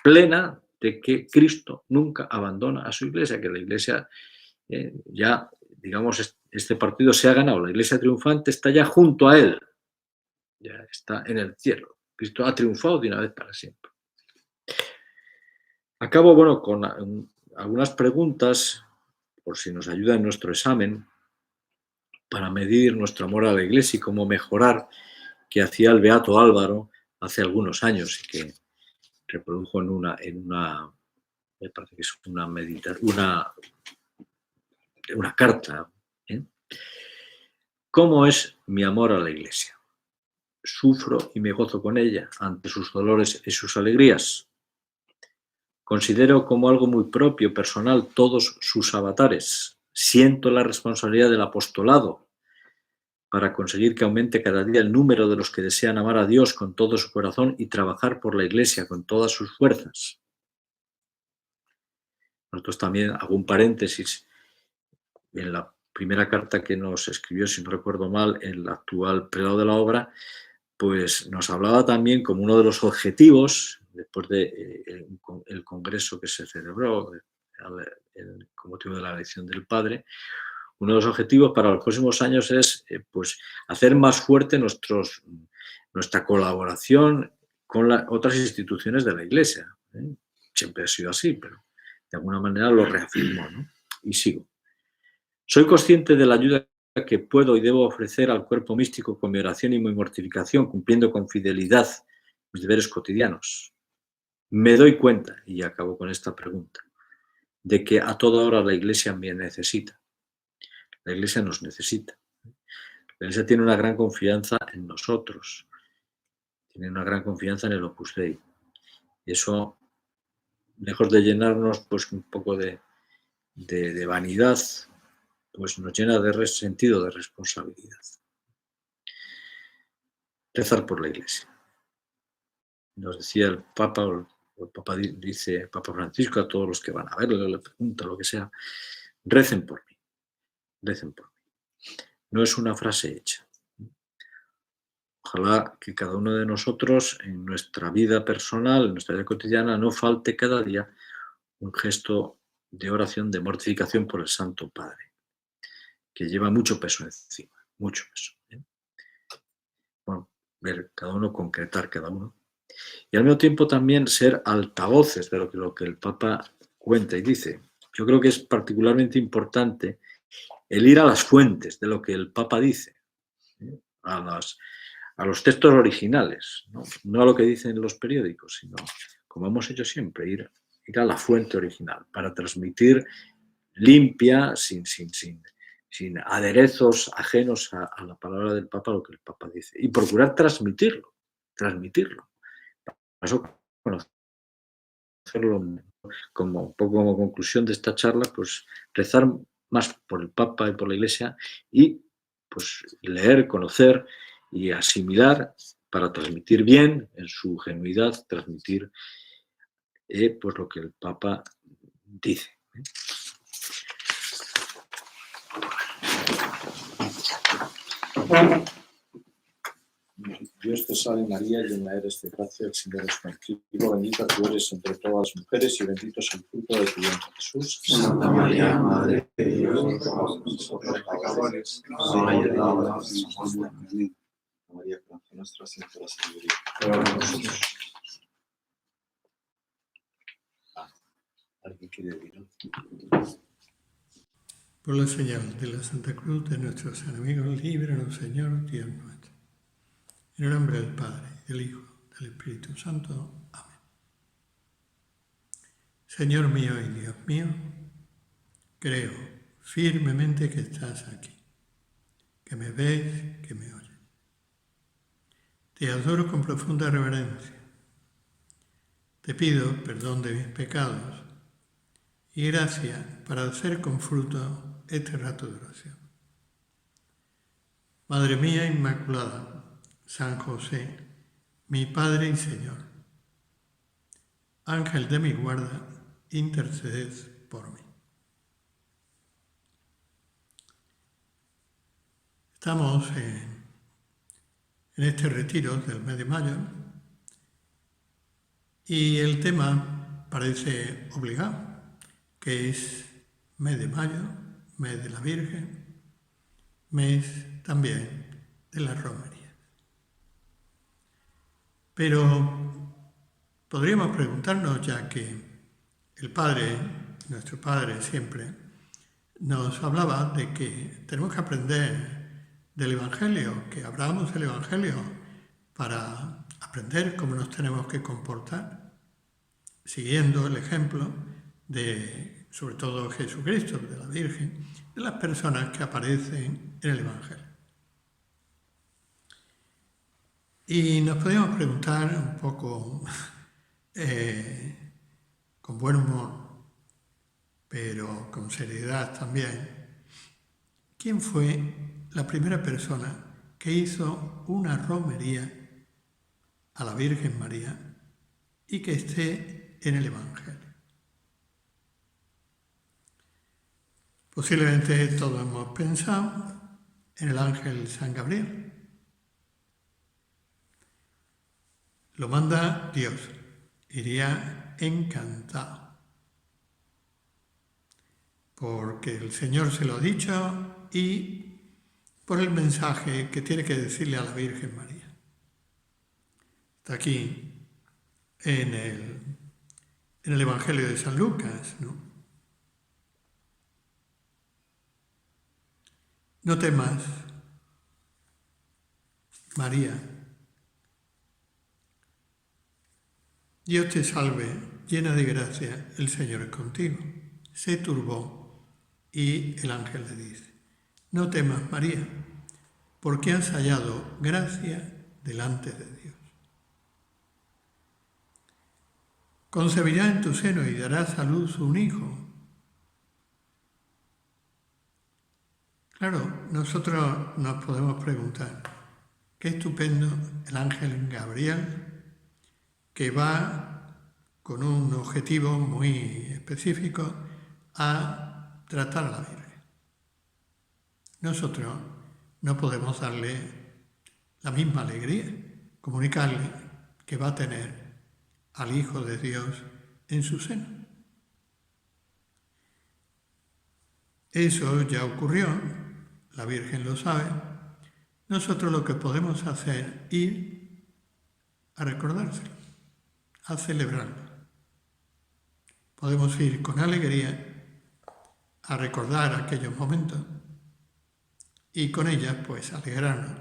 plena de que Cristo nunca abandona a su Iglesia, que la Iglesia ya, digamos, este partido se ha ganado, la Iglesia triunfante está ya junto a Él, ya está en el cielo. Cristo ha triunfado de una vez para siempre. Acabo, bueno, con algunas preguntas, por si nos ayuda en nuestro examen, para medir nuestro amor a la Iglesia y cómo mejorar, que hacía el beato Álvaro hace algunos años y que reprodujo en una me parece que es una carta. ¿Cómo es mi amor a la Iglesia? ¿Sufro y me gozo con ella ante sus dolores y sus alegrías? ¿Considero como algo muy propio, personal, todos sus avatares? ¿Siento la responsabilidad del apostolado para conseguir que aumente cada día el número de los que desean amar a Dios con todo su corazón y trabajar por la Iglesia con todas sus fuerzas? Nosotros también, hago un paréntesis, en la primera carta que nos escribió, si no recuerdo mal, el actual prelado de la obra, pues nos hablaba también como uno de los objetivos, después del congreso que se celebró con motivo de la elección del padre, uno de los objetivos para los próximos años es pues, hacer más fuerte nuestra colaboración con otras instituciones de la Iglesia. Siempre ha sido así, pero de alguna manera lo reafirmó, ¿no? Y sigo. Soy consciente de la ayuda que puedo y debo ofrecer al cuerpo místico con mi oración y mi mortificación, cumpliendo con fidelidad mis deberes cotidianos. Me doy cuenta, y acabo con esta pregunta, de que a toda hora la Iglesia me necesita. La Iglesia nos necesita. La Iglesia tiene una gran confianza en nosotros, tiene una gran confianza en el Opus Dei. Y eso, lejos de llenarnos pues un poco de vanidad, pues nos llena de sentido de responsabilidad. Rezar por la Iglesia. Nos decía el Papa, o el Papa dice, Papa Francisco, a todos los que van a verlo, le pregunta, lo que sea, recen por mí, recen por mí. No es una frase hecha. Ojalá que cada uno de nosotros en nuestra vida personal, en nuestra vida cotidiana, no falte cada día un gesto de oración, de mortificación por el Santo Padre, que lleva mucho peso encima, mucho peso. Bueno, ver cada uno, concretar cada uno. Y al mismo tiempo también ser altavoces de lo que el Papa cuenta y dice. Yo creo que es particularmente importante el ir a las fuentes de lo que el Papa dice, a los textos originales, no a lo que dicen los periódicos, sino, como hemos hecho siempre, ir a la fuente original para transmitir limpia, sin aderezos ajenos a la palabra del Papa, lo que el Papa dice, y procurar transmitirlo. Para eso, conocerlo, un poco como conclusión de esta charla, pues rezar más por el Papa y por la Iglesia y pues leer, conocer y asimilar para transmitir bien, en su genuidad, transmitir pues lo que el Papa dice. Dios te salve María, llena eres de gracia, el Señor es contigo, bendita tú eres entre todas las mujeres y bendito es el fruto de tu vientre, Jesús. Santa María, Madre de Dios, nosotros pecadores, ahora y en la hora de nuestra muerte. Amén. María, gracia nuestra, siempre la sabiduría. ¿Alguien quiere decir? Por la señal de la Santa Cruz de nuestros enemigos, líbranos, Señor, Dios nuestro. En el nombre del Padre, del Hijo, del Espíritu Santo. Amén. Señor mío y Dios mío, creo firmemente que estás aquí, que me ves, que me oyes. Te adoro con profunda reverencia. Te pido perdón de mis pecados y gracia para hacer con fruto este rato de oración. Madre mía Inmaculada, San José, mi Padre y Señor, Ángel de mi guarda, interceded por mí. Estamos en este retiro del mes de mayo y el tema parece obligado, que es mes de mayo, mes de la Virgen, mes también de las romerías. Pero podríamos preguntarnos, ya que el Padre, nuestro Padre siempre, nos hablaba de que tenemos que aprender del Evangelio, que abramos el Evangelio para aprender cómo nos tenemos que comportar, siguiendo el ejemplo de, sobre todo, Jesucristo, de la Virgen, de las personas que aparecen en el Evangelio. Y nos podríamos preguntar un poco con buen humor, pero con seriedad también, ¿quién fue la primera persona que hizo una romería a la Virgen María y que esté en el Evangelio? Posiblemente todos hemos pensado en el ángel San Gabriel. Lo manda Dios, iría encantado, porque el Señor se lo ha dicho y por el mensaje que tiene que decirle a la Virgen María. Está aquí en el Evangelio de San Lucas, ¿no? No temas, María. Dios te salve, llena de gracia, el Señor es contigo. Se turbó y el ángel le dice: no temas, María, porque has hallado gracia delante de Dios. Concebirá en tu seno y darás a luz un hijo. Claro, nosotros nos podemos preguntar, qué estupendo el ángel Gabriel, que va con un objetivo muy específico a tratar a la Virgen. Nosotros no podemos darle la misma alegría, comunicarle que va a tener al Hijo de Dios en su seno. Eso ya ocurrió, la Virgen lo sabe. Nosotros lo que podemos hacer es ir a recordárselo, a celebrarlo. Podemos ir con alegría a recordar aquellos momentos y con ellas pues alegrarnos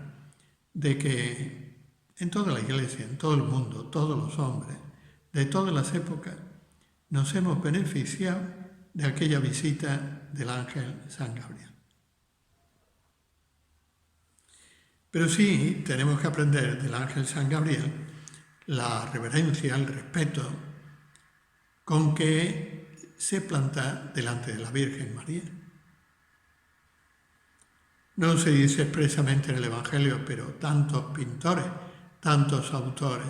de que en toda la Iglesia, en todo el mundo, todos los hombres, de todas las épocas, nos hemos beneficiado de aquella visita del ángel San Gabriel. Pero sí tenemos que aprender del ángel San Gabriel la reverencia, el respeto con que se planta delante de la Virgen María. No se dice expresamente en el Evangelio, pero tantos pintores, tantos autores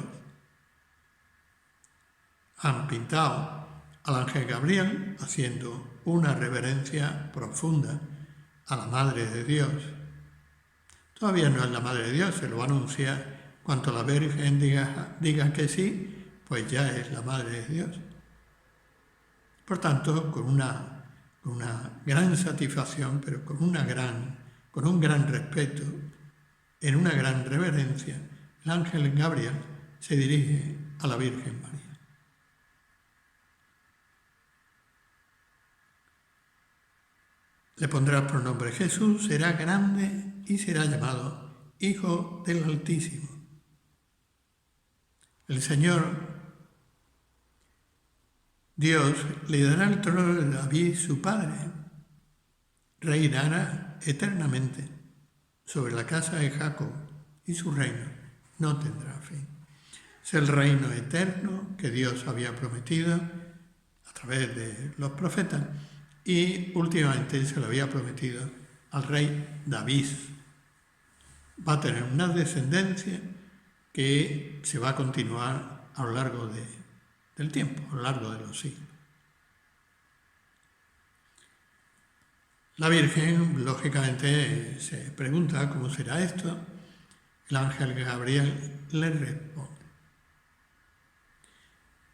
han pintado al ángel Gabriel haciendo una reverencia profunda a la Madre de Dios. Todavía no es la Madre de Dios, se lo va a anunciar. Cuando la Virgen diga que sí, pues ya es la Madre de Dios. Por tanto, con una gran satisfacción, pero con un gran respeto, en una gran reverencia, el ángel Gabriel se dirige a la Virgen María. Le pondrás por nombre Jesús, será grande y será llamado Hijo del Altísimo. El Señor Dios le dará el trono de David, su padre. Reinará eternamente sobre la casa de Jacob y su reino no tendrá fin. Es el reino eterno que Dios había prometido a través de los profetas y últimamente se lo había prometido al rey David. Va a tener una descendencia que se va a continuar a lo largo del tiempo, a lo largo de los siglos. La Virgen, lógicamente, se pregunta cómo será esto. El ángel Gabriel le responde.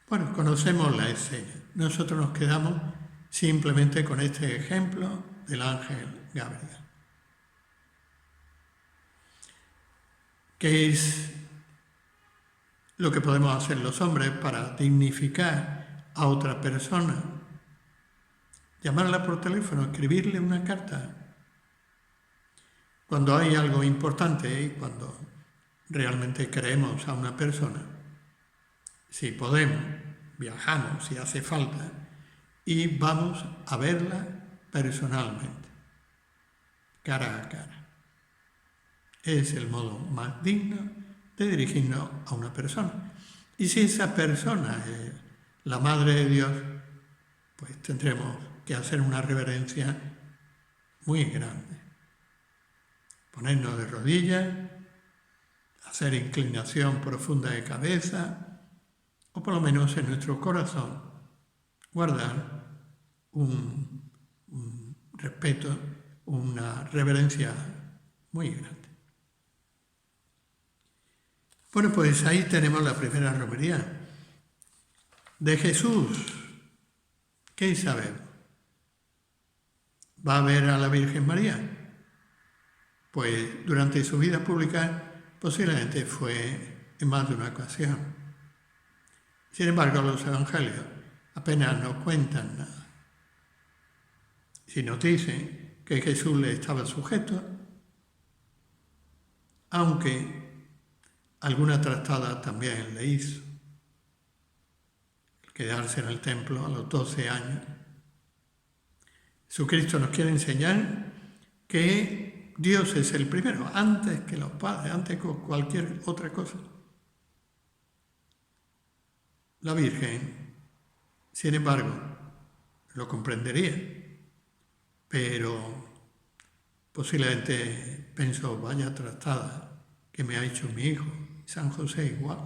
Bueno, conocemos la escena. Nosotros nos quedamos simplemente con este ejemplo del ángel Gabriel. ¿Qué es lo que podemos hacer los hombres para dignificar a otra persona? Llamarla por teléfono, escribirle una carta. Cuando hay algo importante y cuando realmente queremos a una persona, si podemos, viajamos si hace falta y vamos a verla personalmente, cara a cara. Es el modo más digno de dirigirnos a una persona. Y si esa persona es la Madre de Dios, pues tendremos que hacer una reverencia muy grande. Ponernos de rodillas, hacer inclinación profunda de cabeza, o por lo menos en nuestro corazón guardar un respeto, una reverencia muy grande. Bueno, pues ahí tenemos la primera romería. De Jesús, ¿qué sabemos? ¿Va a ver a la Virgen María? Pues durante su vida pública posiblemente fue en más de una ocasión. Sin embargo, los evangelios apenas nos cuentan nada. Si nos dicen que Jesús le estaba sujeto, aunque alguna trastada también le hizo. El quedarse en el templo a los 12 años. Jesucristo nos quiere enseñar que Dios es el primero, antes que los padres, antes que cualquier otra cosa. La Virgen, sin embargo, lo comprendería, pero posiblemente pensó, vaya trastada que me ha hecho mi hijo, San José igual.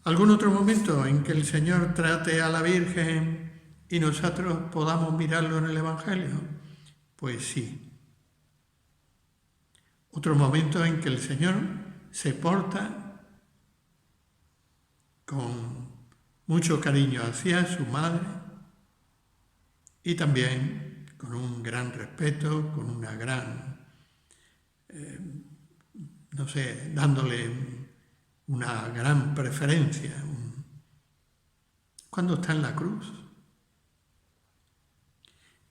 ¿Algún otro momento en que el Señor trate a la Virgen y nosotros podamos mirarlo en el Evangelio? Pues sí. Otro momento en que el Señor se porta con mucho cariño hacia su madre y también con un gran respeto, con una gran, dándole una gran preferencia. Cuando está en la cruz.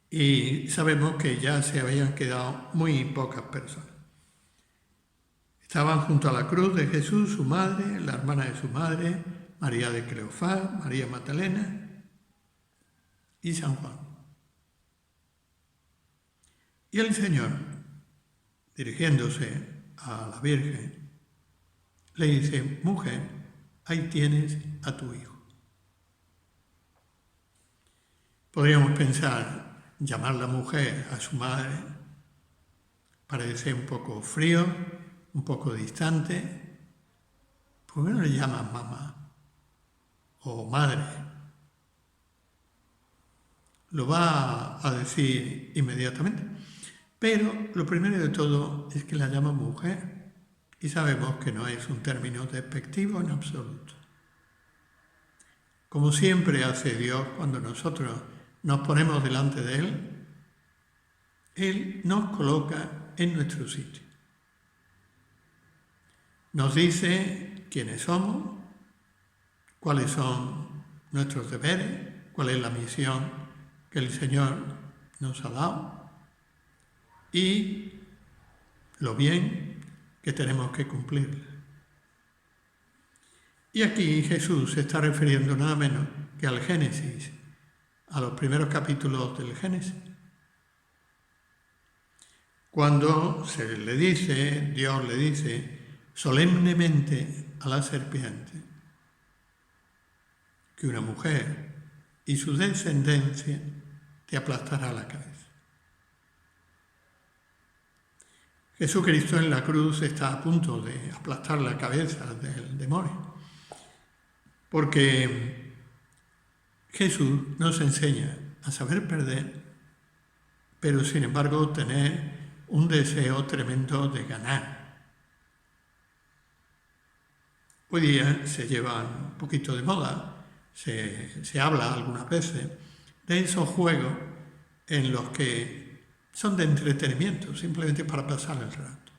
Y sabemos que ya se habían quedado muy pocas personas. Estaban junto a la cruz de Jesús, su madre, la hermana de su madre, María de Cleofás, María Magdalena y San Juan. Y el Señor, dirigiéndose a la Virgen, le dice, mujer, ahí tienes a tu hijo. Podríamos pensar, llamar la mujer a su madre parece un poco frío, un poco distante. ¿Por qué no le llaman mamá o madre? Lo va a decir inmediatamente. Pero lo primero de todo es que la llama mujer y sabemos que no es un término despectivo en absoluto. Como siempre hace Dios cuando nosotros nos ponemos delante de Él nos coloca en nuestro sitio. Nos dice quiénes somos, cuáles son nuestros deberes, cuál es la misión que el Señor nos ha dado y lo bien que tenemos que cumplir. Y aquí Jesús se está refiriendo nada menos que al Génesis, a los primeros capítulos del Génesis. Cuando Dios le dice solemnemente a la serpiente que una mujer y su descendencia te aplastará la cabeza. Jesucristo en la cruz está a punto de aplastar la cabeza del demonio, porque Jesús nos enseña a saber perder, pero sin embargo tener un deseo tremendo de ganar. Hoy día se llevan un poquito de moda, se habla algunas veces de esos juegos en los que son de entretenimiento, simplemente para pasar el rato.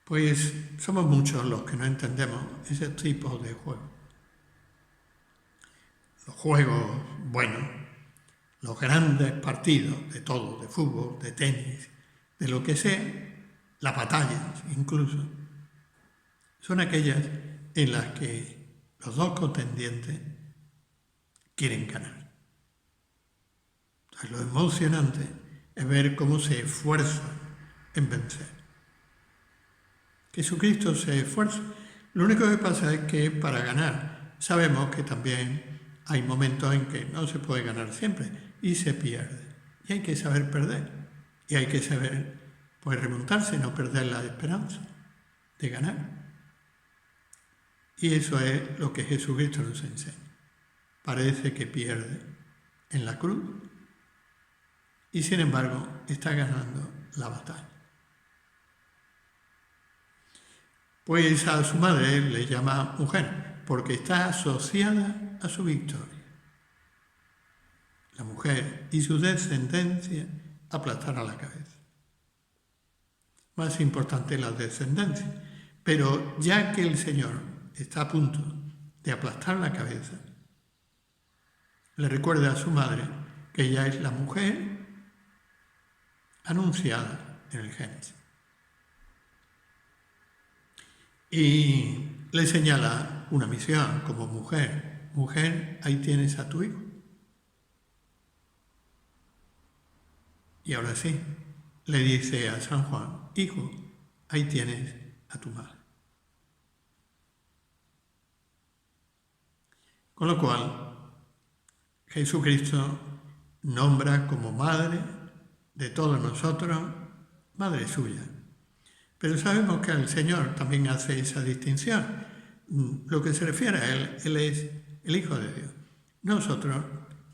Pues somos muchos los que no entendemos ese tipo de juegos. Los juegos buenos, los grandes partidos de todo, de fútbol, de tenis, de lo que sea, las batallas incluso, son aquellas en las que los dos contendientes quieren ganar. Entonces, lo emocionante es ver cómo se esfuerzan en vencer. Jesucristo se esfuerza. Lo único que pasa es que para ganar sabemos que también hay momentos en que no se puede ganar siempre y se pierde. Y hay que saber perder. Y hay que saber pues remontarse, no perder la esperanza de ganar. Y eso es lo que Jesucristo nos enseña. Parece que pierde en la cruz y sin embargo está ganando la batalla. Pues a su madre le llama mujer porque está asociada a su victoria. La mujer y su descendencia aplastará la cabeza. Más importante la descendencia. Pero ya que el Señor está a punto de aplastar la cabeza, le recuerda a su madre que ella es la mujer anunciada en el Génesis. Y le señala una misión como mujer. Mujer, ahí tienes a tu hijo. Y ahora sí, le dice a San Juan, hijo, ahí tienes a tu madre. Con lo cual, Jesucristo nombra como madre de todos nosotros, madre suya. Pero sabemos que el Señor también hace esa distinción. Lo que se refiere a Él es el Hijo de Dios. Nosotros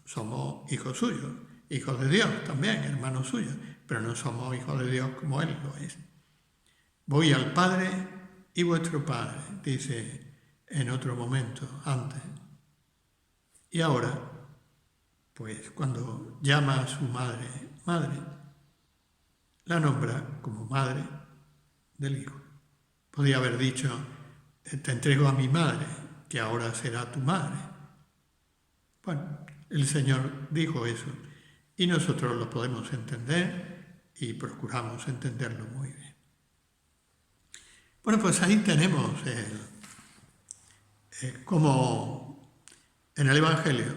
somos hijos suyos, hijos de Dios también, hermanos suyos, pero no somos hijos de Dios como Él lo es. Voy al Padre y vuestro Padre, dice en otro momento antes. Y ahora, pues cuando llama a su madre, madre, la nombra como madre del Hijo. Podía haber dicho, te entrego a mi madre, que ahora será tu madre. Bueno, el Señor dijo eso y nosotros lo podemos entender y procuramos entenderlo muy bien. Bueno, pues ahí tenemos como en el Evangelio,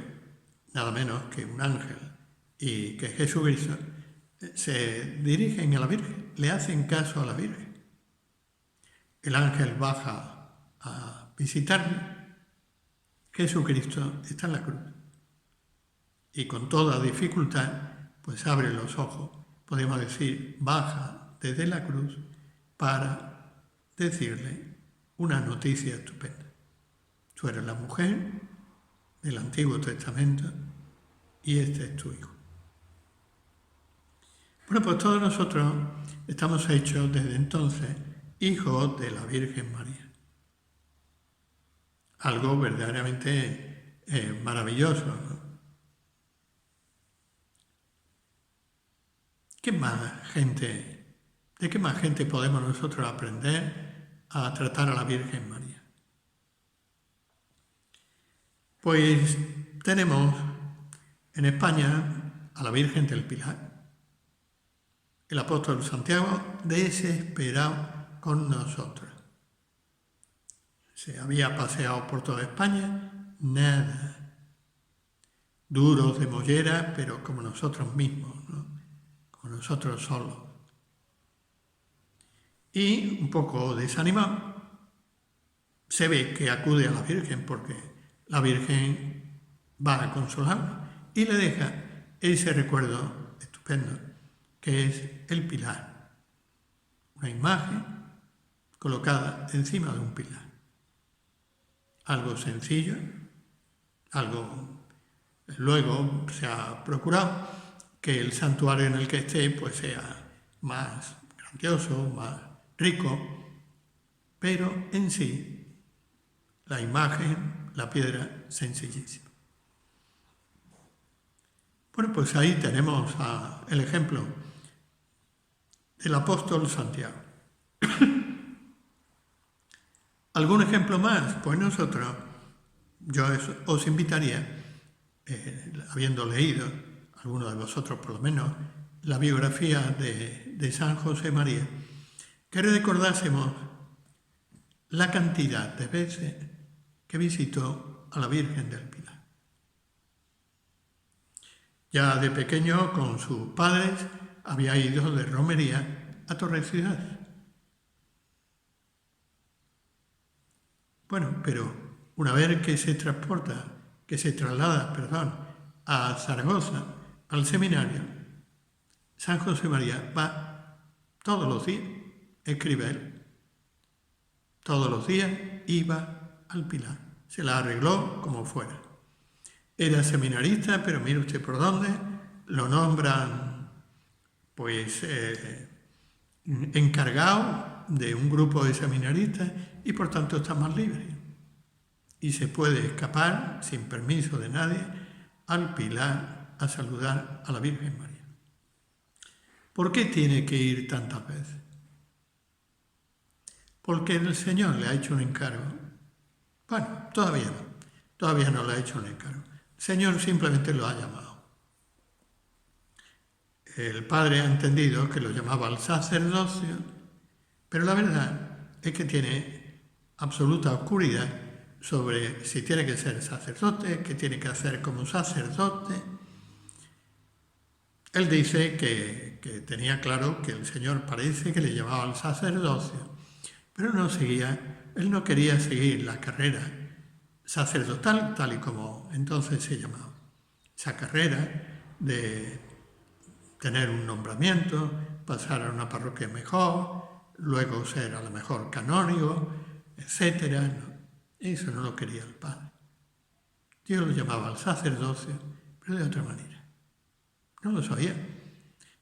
nada menos que un ángel y que Jesucristo se dirigen a la Virgen, le hacen caso a la Virgen. El ángel baja a visitarle, Jesucristo está en la cruz y con toda dificultad pues abre los ojos, podemos decir, baja desde la cruz para decirle una noticia estupenda. Tú eres la mujer del Antiguo Testamento y este es tu hijo. Bueno, pues todos nosotros estamos hechos desde entonces hijos de la Virgen María. Algo verdaderamente maravilloso, ¿no? ¿De qué más gente podemos nosotros aprender a tratar a la Virgen María? Pues tenemos en España a la Virgen del Pilar. El apóstol Santiago desesperado con nosotros. Se había paseado por toda España, nada. Duros de mollera, pero como nosotros mismos, ¿no? Como nosotros solos. Y un poco desanimado, se ve que acude a la Virgen porque la Virgen va a consolarlo y le deja ese recuerdo estupendo que es el pilar. Una imagen colocada encima de un pilar. Algo sencillo, algo... Luego se ha procurado que el santuario en el que esté pues sea más grandioso, más rico, pero en sí, la imagen, la piedra, sencillísima. Bueno, pues ahí tenemos el ejemplo del apóstol Santiago. ¿Algún ejemplo más? Pues nosotros, yo os invitaría, habiendo leído, algunos de vosotros por lo menos, la biografía de San José María, que recordásemos la cantidad de veces que visitó a la Virgen del Pilar. Ya de pequeño, con sus padres, había ido de romería a Torre-Ciudad. Bueno, pero una vez que se traslada a Zaragoza, al seminario, San José María va todos los días, escribe él, todos los días iba al Pilar, se la arregló como fuera. Era seminarista, pero mire usted por dónde, lo nombran pues encargado de un grupo de seminaristas y por tanto está más libre. Y se puede escapar, sin permiso de nadie, al Pilar a saludar a la Virgen María. ¿Por qué tiene que ir tantas veces? Porque el Señor le ha hecho un encargo. Bueno, todavía no le ha hecho un encargo. El Señor simplemente lo ha llamado. El Padre ha entendido que lo llamaba al sacerdocio, pero la verdad es que tiene absoluta oscuridad sobre si tiene que ser sacerdote, qué tiene que hacer como sacerdote. Él dice que tenía claro que el Señor parece que le llamaba al sacerdocio, pero él no quería seguir la carrera sacerdotal tal y como entonces se llamaba. Esa carrera de tener un nombramiento, pasar a una parroquia mejor, luego ser a lo mejor canónigo, etc. No, eso no lo quería el Padre. Dios lo llamaba al sacerdocio, pero de otra manera. No lo sabía.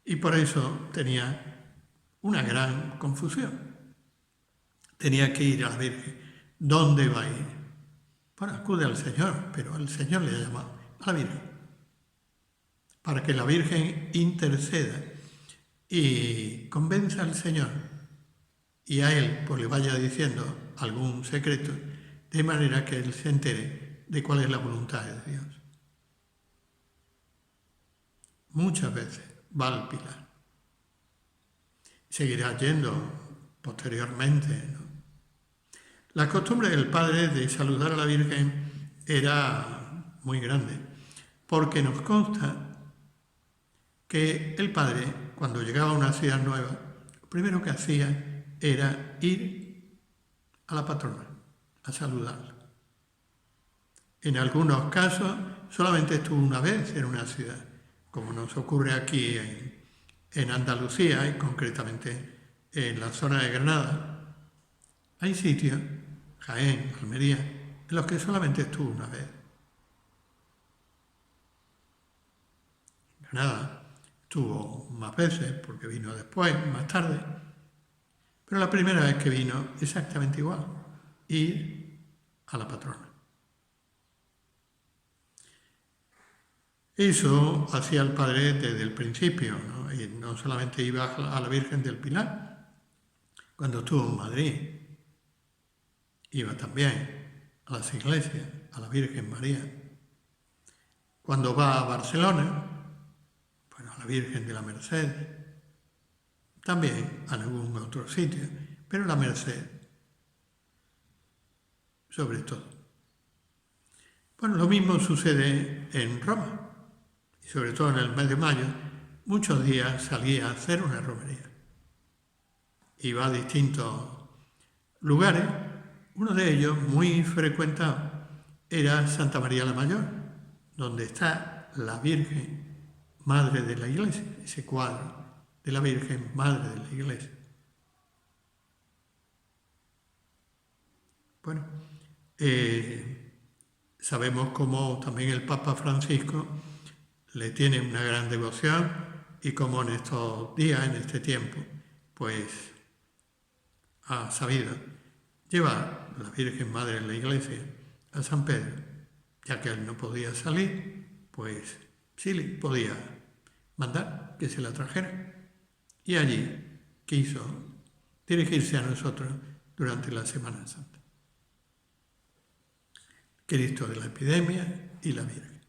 Y por eso tenía una gran confusión. Tenía que ir a la Virgen. ¿Dónde va a ir? Bueno, acude al Señor, pero al Señor le ha llamado a la Virgen. Para que la Virgen interceda y convenza al Señor y a Él pues le vaya diciendo algún secreto, de manera que Él se entere de cuál es la voluntad de Dios. Muchas veces va al Pilar. Seguirá yendo posteriormente, ¿no? La costumbre del Padre de saludar a la Virgen era muy grande, porque nos consta que el Padre, cuando llegaba a una ciudad nueva, lo primero que hacía era ir a la patrona, a saludarla. En algunos casos solamente estuvo una vez en una ciudad, como nos ocurre aquí en Andalucía y concretamente en la zona de Granada. Hay sitios, Jaén, Almería, en los que solamente estuvo una vez. Granada estuvo más veces porque vino después, más tarde, pero la primera vez que vino exactamente igual, ir a la patrona. Eso hacía el Padre desde el principio, ¿no? Y no solamente iba a la Virgen del Pilar, cuando estuvo en Madrid, iba también a las iglesias, a la Virgen María. Cuando va a Barcelona, bueno, a la Virgen de la Merced, también a algún otro sitio, pero la Merced, sobre todo. Bueno, lo mismo sucede en Roma. Y sobre todo en el mes de mayo, muchos días salía a hacer una romería. Iba a distintos lugares, uno de ellos muy frecuentado era Santa María la Mayor, donde está la Virgen Madre de la Iglesia, ese cuadro de la Virgen Madre de la Iglesia. Bueno, sabemos cómo también el Papa Francisco le tiene una gran devoción y como en estos días, en este tiempo, pues ha sabido lleva la Virgen Madre de la Iglesia a San Pedro, ya que él no podía salir, pues sí podía mandar que se la trajera. Y allí quiso dirigirse a nosotros durante la Semana Santa. Cristo de la epidemia y la Virgen.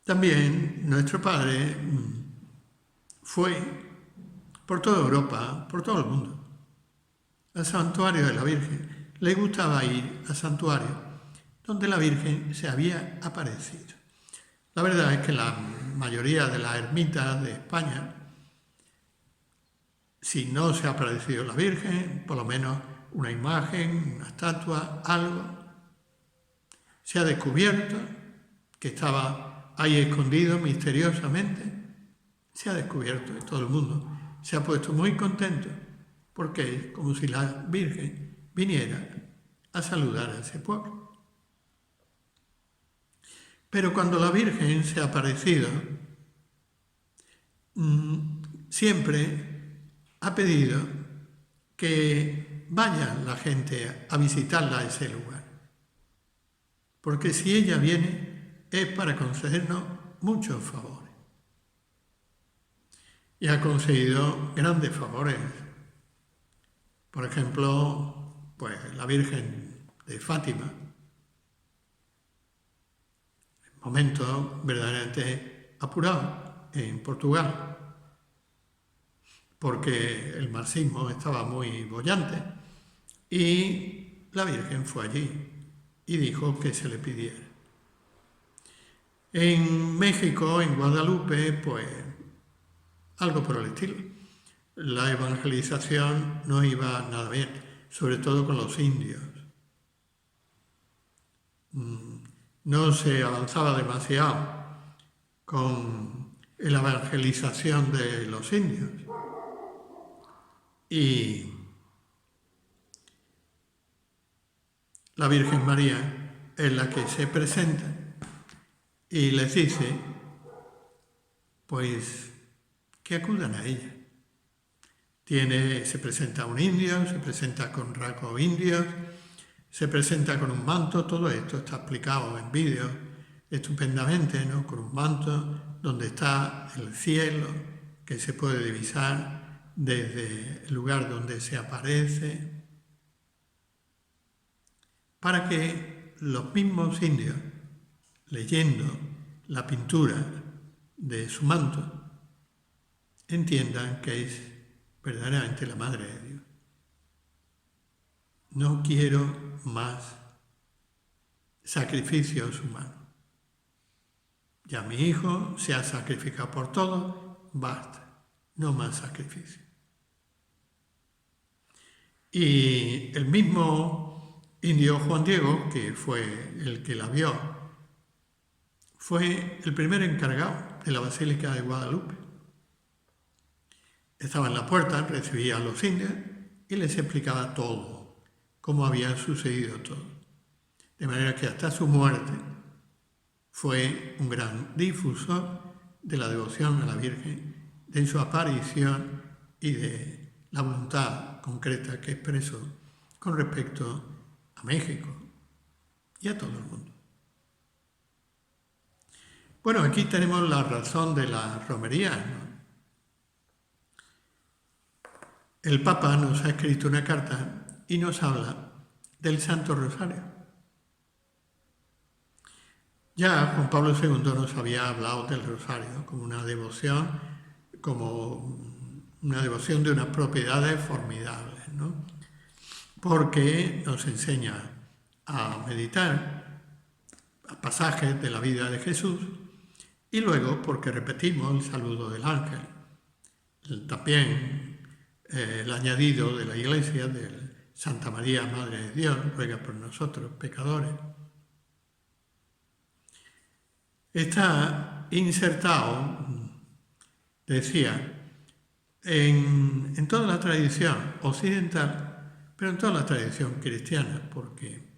También nuestro Padre fue por toda Europa, por todo el mundo, al santuario de la Virgen. Le gustaba ir al santuario donde la Virgen se había aparecido. La verdad es que la mayoría de las ermitas de España, si no se ha aparecido la Virgen, por lo menos una imagen, una estatua, algo, se ha descubierto que estaba ahí escondido misteriosamente, se ha descubierto y todo el mundo se ha puesto muy contento porque es como si la Virgen viniera a saludar a ese pueblo. Pero cuando la Virgen se ha aparecido, siempre ha pedido que vaya la gente a visitarla a ese lugar. Porque si ella viene es para concedernos muchos favores. Y ha conseguido grandes favores. Por ejemplo, pues la Virgen de Fátima, momento verdaderamente apurado en Portugal, porque el marxismo estaba muy boyante y la Virgen fue allí y dijo que se le pidiera. En México, en Guadalupe, pues algo por el estilo. La evangelización no iba nada bien, sobre todo con los indios. No se avanzaba demasiado con la evangelización de los indios. Y la Virgen María es la que se presenta y les dice, pues, que acudan a ella. Se presenta un indio, se presenta con rasgos indios, se presenta con un manto, todo esto está explicado en vídeo estupendamente, ¿no? Con un manto donde está el cielo, que se puede divisar desde el lugar donde se aparece, para que los mismos indios, leyendo la pintura de su manto, entiendan que es verdaderamente la Madre de Dios. No quiero más sacrificios humanos. Ya mi hijo se ha sacrificado por todo, basta, no más sacrificio. Y el mismo indio Juan Diego, que fue el que la vio, fue el primer encargado de la Basílica de Guadalupe. Estaba en la puerta, recibía a los indios y les explicaba todo, cómo había sucedido todo. De manera que hasta su muerte fue un gran difusor de la devoción a la Virgen, de su aparición y de la voluntad concreta que expresó con respecto a México y a todo el mundo. Bueno, aquí tenemos la razón de la romería, ¿no? El Papa nos ha escrito una carta y nos habla del Santo Rosario. Ya Juan Pablo II nos había hablado del Rosario como una devoción de unas propiedades formidables, ¿no? Porque nos enseña a meditar a pasajes de la vida de Jesús y luego porque repetimos el saludo del ángel. También el añadido de la Iglesia, de Santa María, Madre de Dios, ruega por nosotros, pecadores. Está insertado, decía, en toda la tradición occidental, pero en toda la tradición cristiana, porque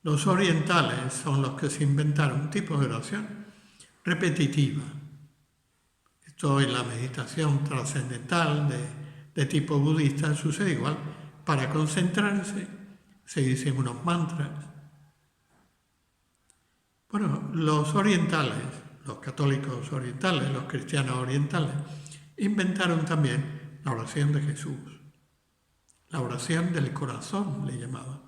los orientales son los que se inventaron un tipo de oración repetitiva. Esto es la meditación trascendental de de tipo budista sucede igual. Para concentrarse se dicen unos mantras. Bueno, los orientales, los católicos orientales, los cristianos orientales, inventaron también la oración de Jesús. La oración del corazón le llamaban.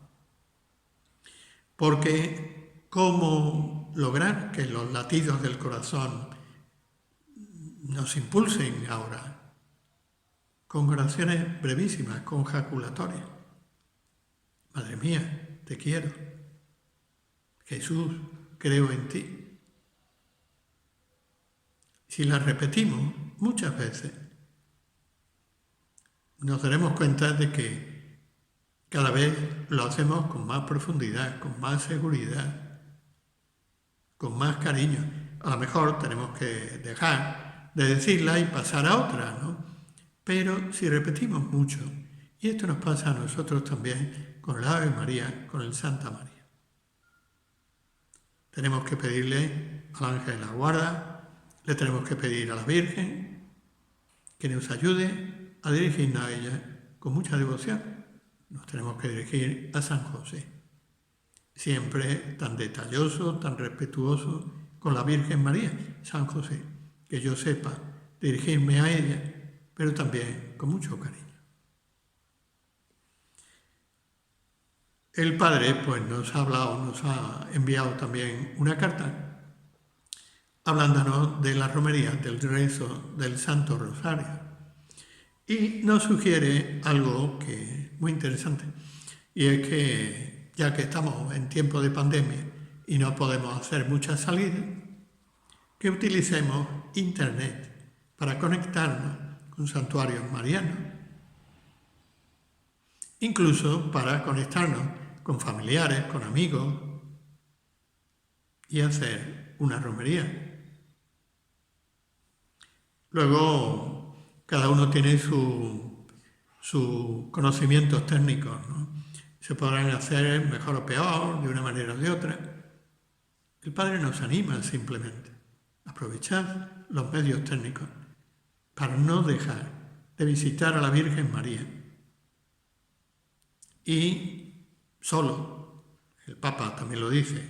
Porque ¿cómo lograr que los latidos del corazón nos impulsen a orar? Con oraciones brevísimas, con jaculatorias. Madre mía, te quiero. Jesús, creo en ti. Si las repetimos muchas veces, nos daremos cuenta de que cada vez lo hacemos con más profundidad, con más seguridad, con más cariño. A lo mejor tenemos que dejar de decirla y pasar a otra, ¿no? Pero si repetimos mucho, y esto nos pasa a nosotros también con el Ave María, con el Santa María. Tenemos que pedirle al ángel de la guarda, le tenemos que pedir a la Virgen que nos ayude a dirigirnos a ella con mucha devoción. Nos tenemos que dirigir a San José, siempre tan detalloso, tan respetuoso con la Virgen María, San José, que yo sepa dirigirme a ella, pero también con mucho cariño. El Padre pues nos ha enviado también una carta hablándonos de la romería, del rezo del Santo Rosario. Y nos sugiere algo que es muy interesante, y es que ya que estamos en tiempo de pandemia y no podemos hacer muchas salidas, que utilicemos Internet para conectarnos con santuarios marianos, incluso para conectarnos con familiares, con amigos, y hacer una romería. Luego, cada uno tiene sus conocimientos técnicos, ¿no? Se podrán hacer mejor o peor, de una manera o de otra. El Padre nos anima simplemente a aprovechar los medios técnicos para no dejar de visitar a la Virgen María. Y solo, el Papa también lo dice,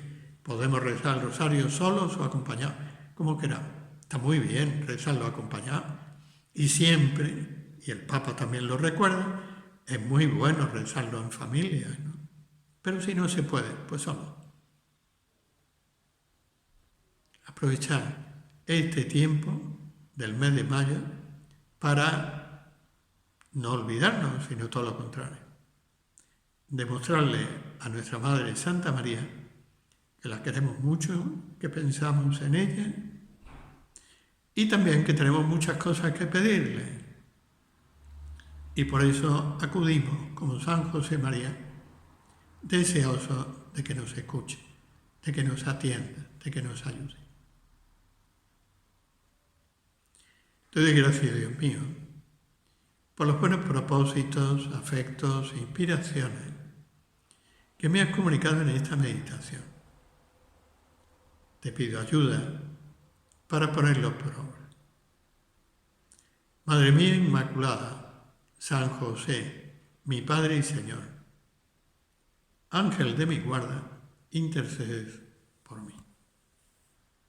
podemos rezar el rosario solos o acompañados, como queramos. Está muy bien rezarlo acompañado. Y siempre, y el Papa también lo recuerda, es muy bueno rezarlo en familia, ¿no? Pero si no se puede, pues solo. Aprovechar este tiempo del mes de mayo para no olvidarnos, sino todo lo contrario. Demostrarle a nuestra Madre Santa María que la queremos mucho, que pensamos en ella y también que tenemos muchas cosas que pedirle. Y por eso acudimos como San José María, deseosos de que nos escuche, de que nos atienda, de que nos ayude. Te doy gracias, Dios mío, por los buenos propósitos, afectos e inspiraciones que me has comunicado en esta meditación. Te pido ayuda para ponerlos por obra. Madre mía Inmaculada, San José, mi Padre y Señor, Ángel de mi guarda, interceded por mí.